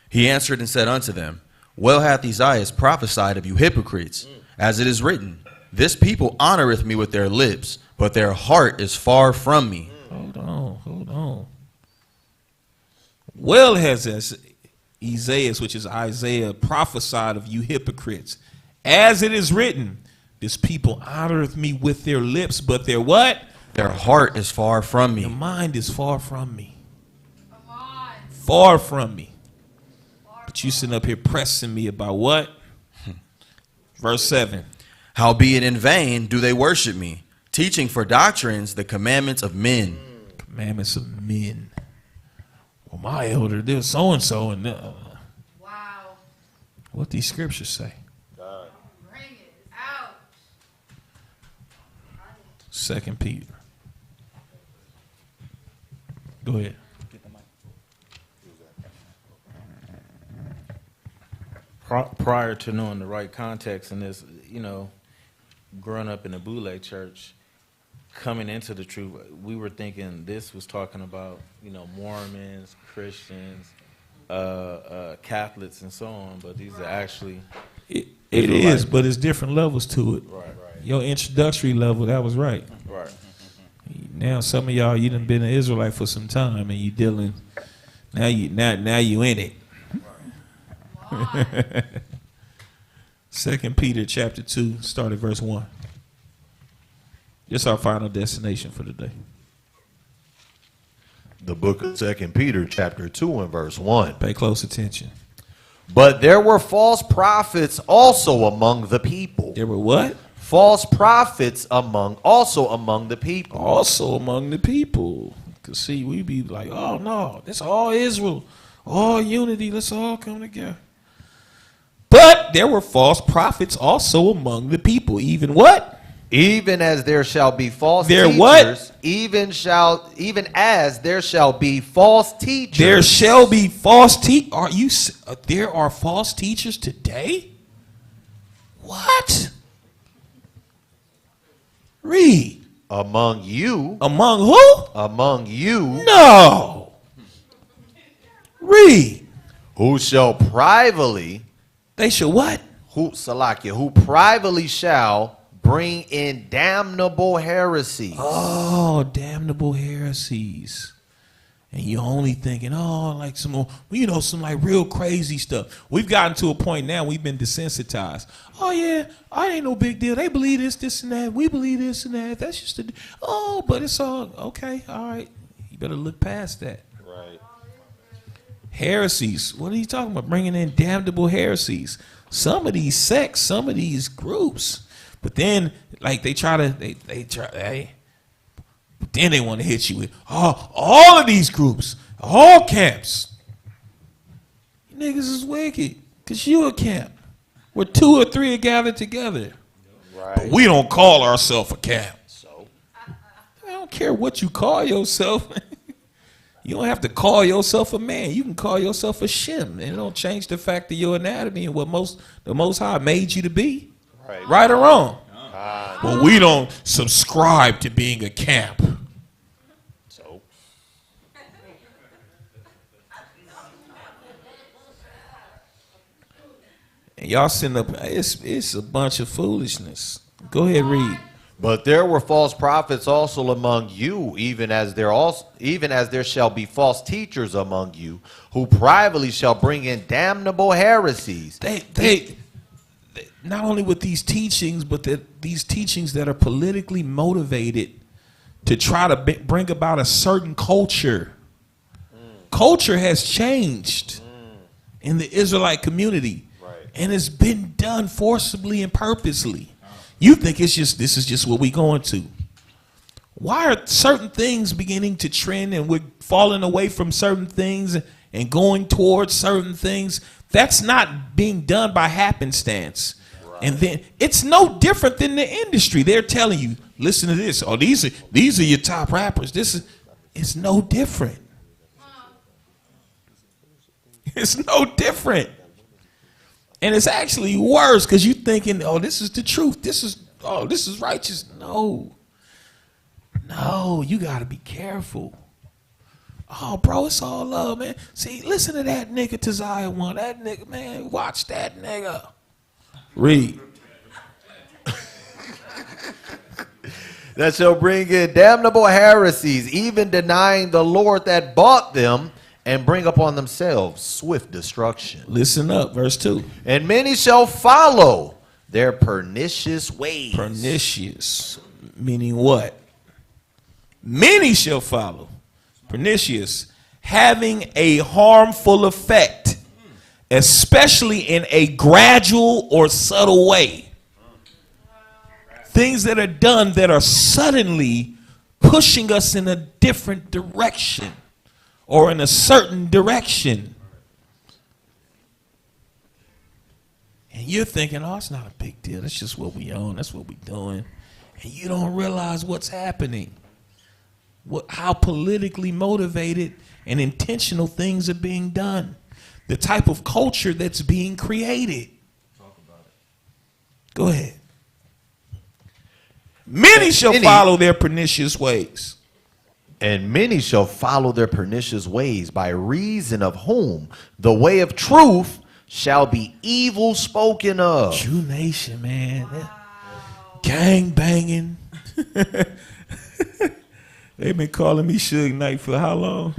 He answered and said unto them, Well hath Esaias prophesied of you hypocrites, as it is written, this people honoreth me with their lips, but their heart is far from me. Hold on. Well has Isaiah, which is Isaiah, prophesied of you hypocrites. As it is written, this people honoreth me with their lips, but their what? Their heart is far from Their me. mind is far from me. Come on. Far from me. But you sitting up here pressing me about what? Verse 7. Howbeit in vain do they worship me, teaching for doctrines the commandments of men. Commandments of men. Well, my elder, there's so-and-so. And Wow. what these scriptures say? Bring it out. 2 Peter. Go ahead. Prior to knowing the right context in this, growing up in the Boule church, coming into the truth, we were thinking this was talking about, Mormons, Christians, Catholics, and so on. But these are actually It is, but it's different levels to it. right. Your introductory level, that was right. Right. Now some of y'all, you done been an Israelite for some time, and you dealing. Now you in it. 2 Peter chapter 2, start at verse 1. Just our final destination for the day. The book of 2 Peter chapter 2 and verse 1. Pay close attention. But there were false prophets also among the people. There were what? False prophets also among the people. Also among the people. Because see, we be like, oh no, that's all Israel. All unity, let's all come together. But there were false prophets also among the people. Even what? Even as there shall be false There teachers. what? Even as there shall be false teachers. There shall be false there are false teachers today? What? Read. Among you. Among who? Among you. No. Read. Who shall privately. They shall what? Who privately shall bring in damnable heresies. Oh, damnable heresies. And you're only thinking, oh, like some like real crazy stuff. We've gotten to a point now, we've been desensitized. Oh, yeah, I ain't no big deal. They believe this, and that. We believe this and that. That's just but it's all, okay, all right. You better look past that. Right. Heresies. What are you talking about? Bringing in damnable heresies. Some of these sects, some of these groups. But then, like, they try, but then they want to hit you with, all of these groups, all camps. You niggas is wicked, because you a camp. Where 2 or 3 are gathered together. Right. But we don't call ourselves a camp. So I don't care what you call yourself. You don't have to call yourself a man. You can call yourself a Shem. And it don't change the fact of your anatomy and what the Most High made you to be. Right or wrong? Well, we don't subscribe to being a camp. So. And y'all sitting up, it's a bunch of foolishness. Go ahead, read. But there were false prophets also among you, even as there shall be false teachers among you, who privately shall bring in damnable heresies. They not only with these teachings, but these teachings that are politically motivated to try to bring about a certain culture. Culture has changed in the Israelite community, and it's been done forcibly and purposely. You think this is just what we going to. Why are certain things beginning to trend and we're falling away from certain things and going towards certain things? That's not being done by happenstance. Right. And then it's no different than the industry. They're telling you, listen to this. Oh, these are your top rappers. It's no different. It's no different. And it's actually worse because you're thinking, oh, this is the truth. This is righteous. No, you got to be careful. Oh, bro, it's all love, man. See, listen to that nigga Tazaya one. That nigga, man, watch that nigga. Read. That shall bring in damnable heresies, even denying the Lord that bought them, and bring upon themselves swift destruction. Listen up, verse 2. And many shall follow their pernicious ways. Pernicious, meaning what? Many shall follow. Pernicious, having a harmful effect, especially in a gradual or subtle way. Things that are done that are suddenly pushing us in a different direction or in a certain direction. And you're thinking, oh, it's not a big deal. That's just what we own. That's what we're doing. And you don't realize what's happening. How politically motivated and intentional things are being done. The type of culture that's being created. Talk about it. Go ahead. Many shall follow their pernicious ways. And many shall follow their pernicious ways, by reason of whom the way of truth shall be evil spoken of. True nation, man. Wow. Gang banging. They've been calling me Suge Knight for how long?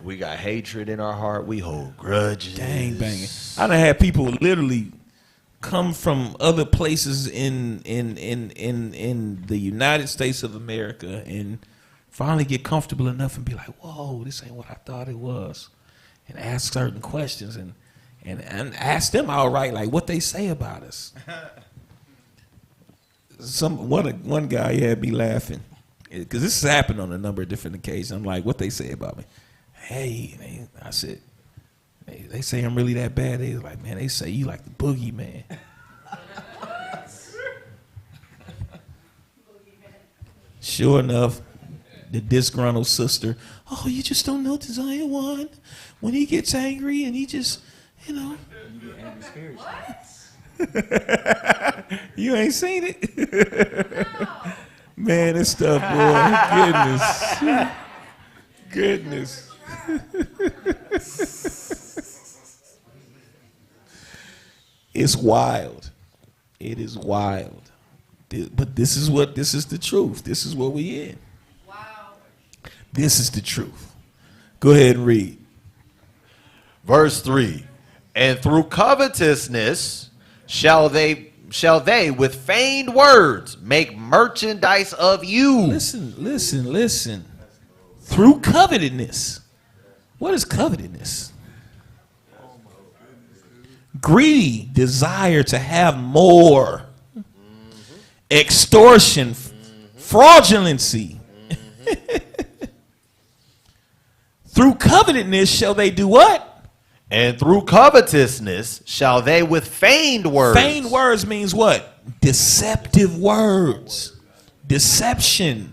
We got hatred in our heart. We hold grudges. Gang banging. I done had people literally come from other places in the United States of America and finally get comfortable enough and be like, whoa, this ain't what I thought it was. And ask certain questions and ask them outright like what they say about us. One guy had me laughing because this has happened on a number of different occasions. I'm like, what they say about me? Hey, I said, they say I'm really that bad. They was like, man, they say you like the boogeyman. Sure enough, the disgruntled sister, oh, you just don't know Desire One. When he gets angry and he just, you know. You ain't seen it? Man, this stuff, boy. Goodness. It's wild. It is wild. But this is the truth. This is what we in. Wow. This is the truth. Go ahead and read. Verse 3. And through covetousness shall they with feigned words make merchandise of you. Listen. Through covetousness. What is covetousness? Greedy desire to have more. Extortion, fraudulency. Through covetousness shall they do what? And through covetousness shall they with feigned words. Feigned words means what? Deceptive words. Deception.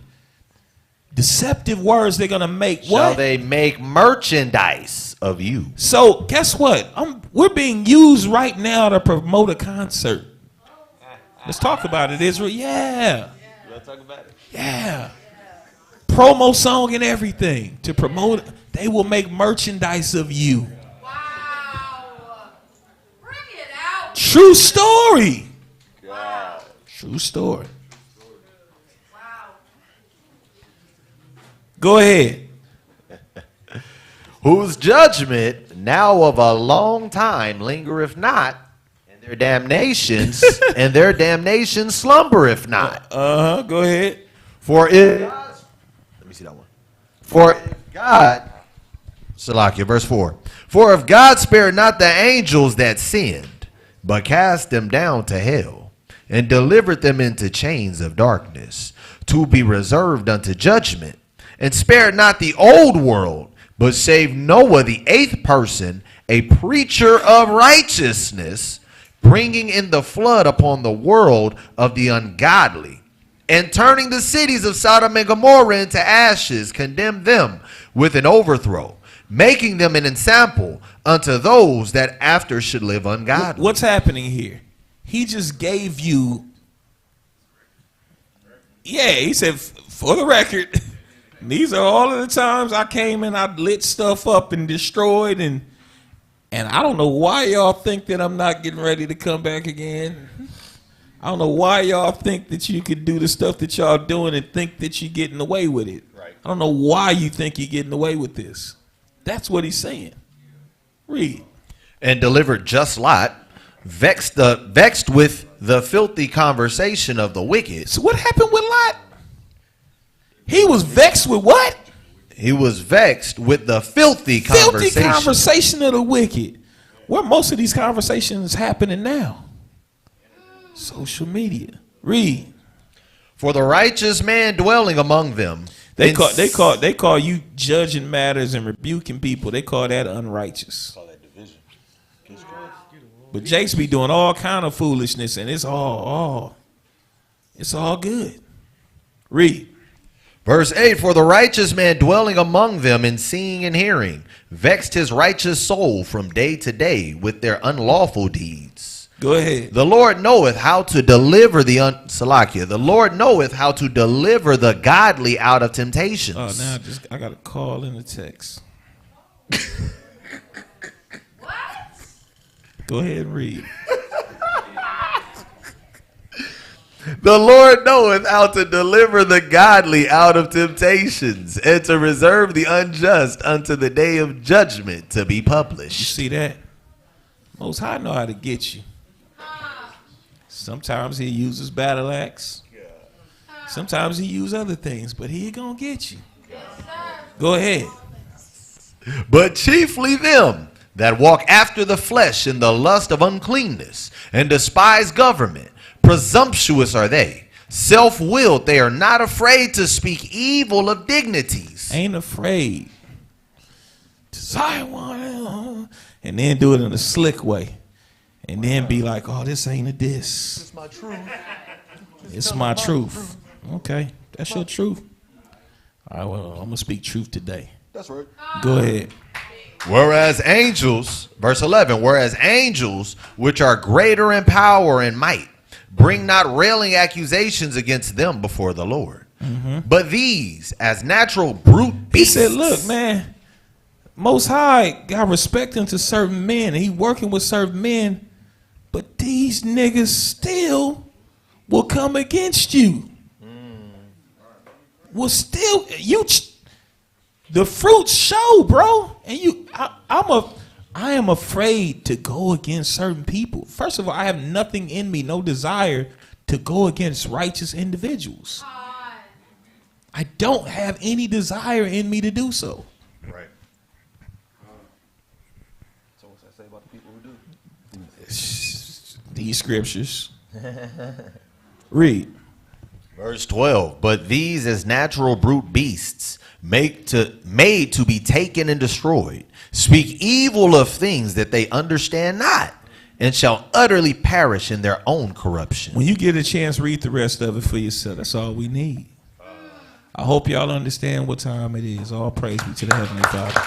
Deceptive words they're going to make what? Shall they make merchandise of you. So guess what? We're being used right now to promote a concert. Let's talk about it, Israel. Yeah. You want to talk about it? Yeah. Promo song and everything to promote it. They will make merchandise of you. Wow. Bring it out. True story. God. True story. Wow. Go ahead. Whose judgment now of a long time lingereth not, and their damnations and their damnation slumbereth not. Go ahead. For if let me see that one. For if God, Salakia, verse 4. For if God spared not the angels that sinned, but cast them down to hell, and delivered them into chains of darkness, to be reserved unto judgment, and spared not the old world, but saved Noah, the eighth person, a preacher of righteousness, bringing in the flood upon the world of the ungodly, and turning the cities of Sodom and Gomorrah into ashes, condemned them with an overthrow, making them an ensample unto those that after should live ungodly. What's happening here? He just gave you, he said, for the record, These are all of the times I came and I lit stuff up and destroyed, and I don't know why y'all think that I'm not getting ready to come back again. I don't know why y'all think that you could do the stuff that y'all doing and think that you're getting away with it. Right. I don't know why you think you're getting away with this. That's what he's saying. Read. And delivered just Lot, vexed with the filthy conversation of the wicked. So what happened with Lot? He was vexed with what? He was vexed with the filthy conversation of the wicked. Where most of these conversations happening now? Social media. Read. For the righteous man dwelling among them. They call you judging matters and rebuking people. They call that unrighteous. But Jake's be doing all kind of foolishness, and it's all good. Read. Verse 8, for the righteous man dwelling among them in seeing and hearing, vexed his righteous soul from day to day with their unlawful deeds. Go ahead. The Lord knoweth how to deliver the Lord knoweth how to deliver the godly out of temptations. Oh, now I got a call in the text. What? Go ahead and read. The Lord knoweth how to deliver the godly out of temptations, and to reserve the unjust unto the day of judgment to be published. You see that? Most High know how to get you. Sometimes he uses battle axe. Sometimes he uses other things, but he gonna get you. Go ahead. But chiefly them that walk after the flesh in the lust of uncleanness, and despise government. Presumptuous are they, self-willed. They are not afraid to speak evil of dignities. Ain't afraid. Desire one, and then do it in a slick way, and then be like, "Oh, this ain't a diss. It's my truth. It's my truth." Okay, that's your truth. All right, well, I'm gonna speak truth today. That's right. Go ahead. Whereas angels, verse 11, whereas angels, which are greater in power and might, bring not railing accusations against them before the Lord. But these, as natural brute beasts. He said, look, man, Most High got respect into certain men. He working with certain men, but these niggas still will come against you. Will still, the fruits show, bro. And I am afraid to go against certain people. First of all, I have nothing in me, no desire to go against righteous individuals. I don't have any desire in me to do so. Right. So what's that say about the people who do? These scriptures. Read. Verse 12, but these as natural brute beasts, made to be taken and destroyed, speak evil of things that they understand not, and shall utterly perish in their own corruption. When you get a chance, read the rest of it for yourself. That's all we need. I hope y'all understand what time it is. All praise be to the Heavenly Father.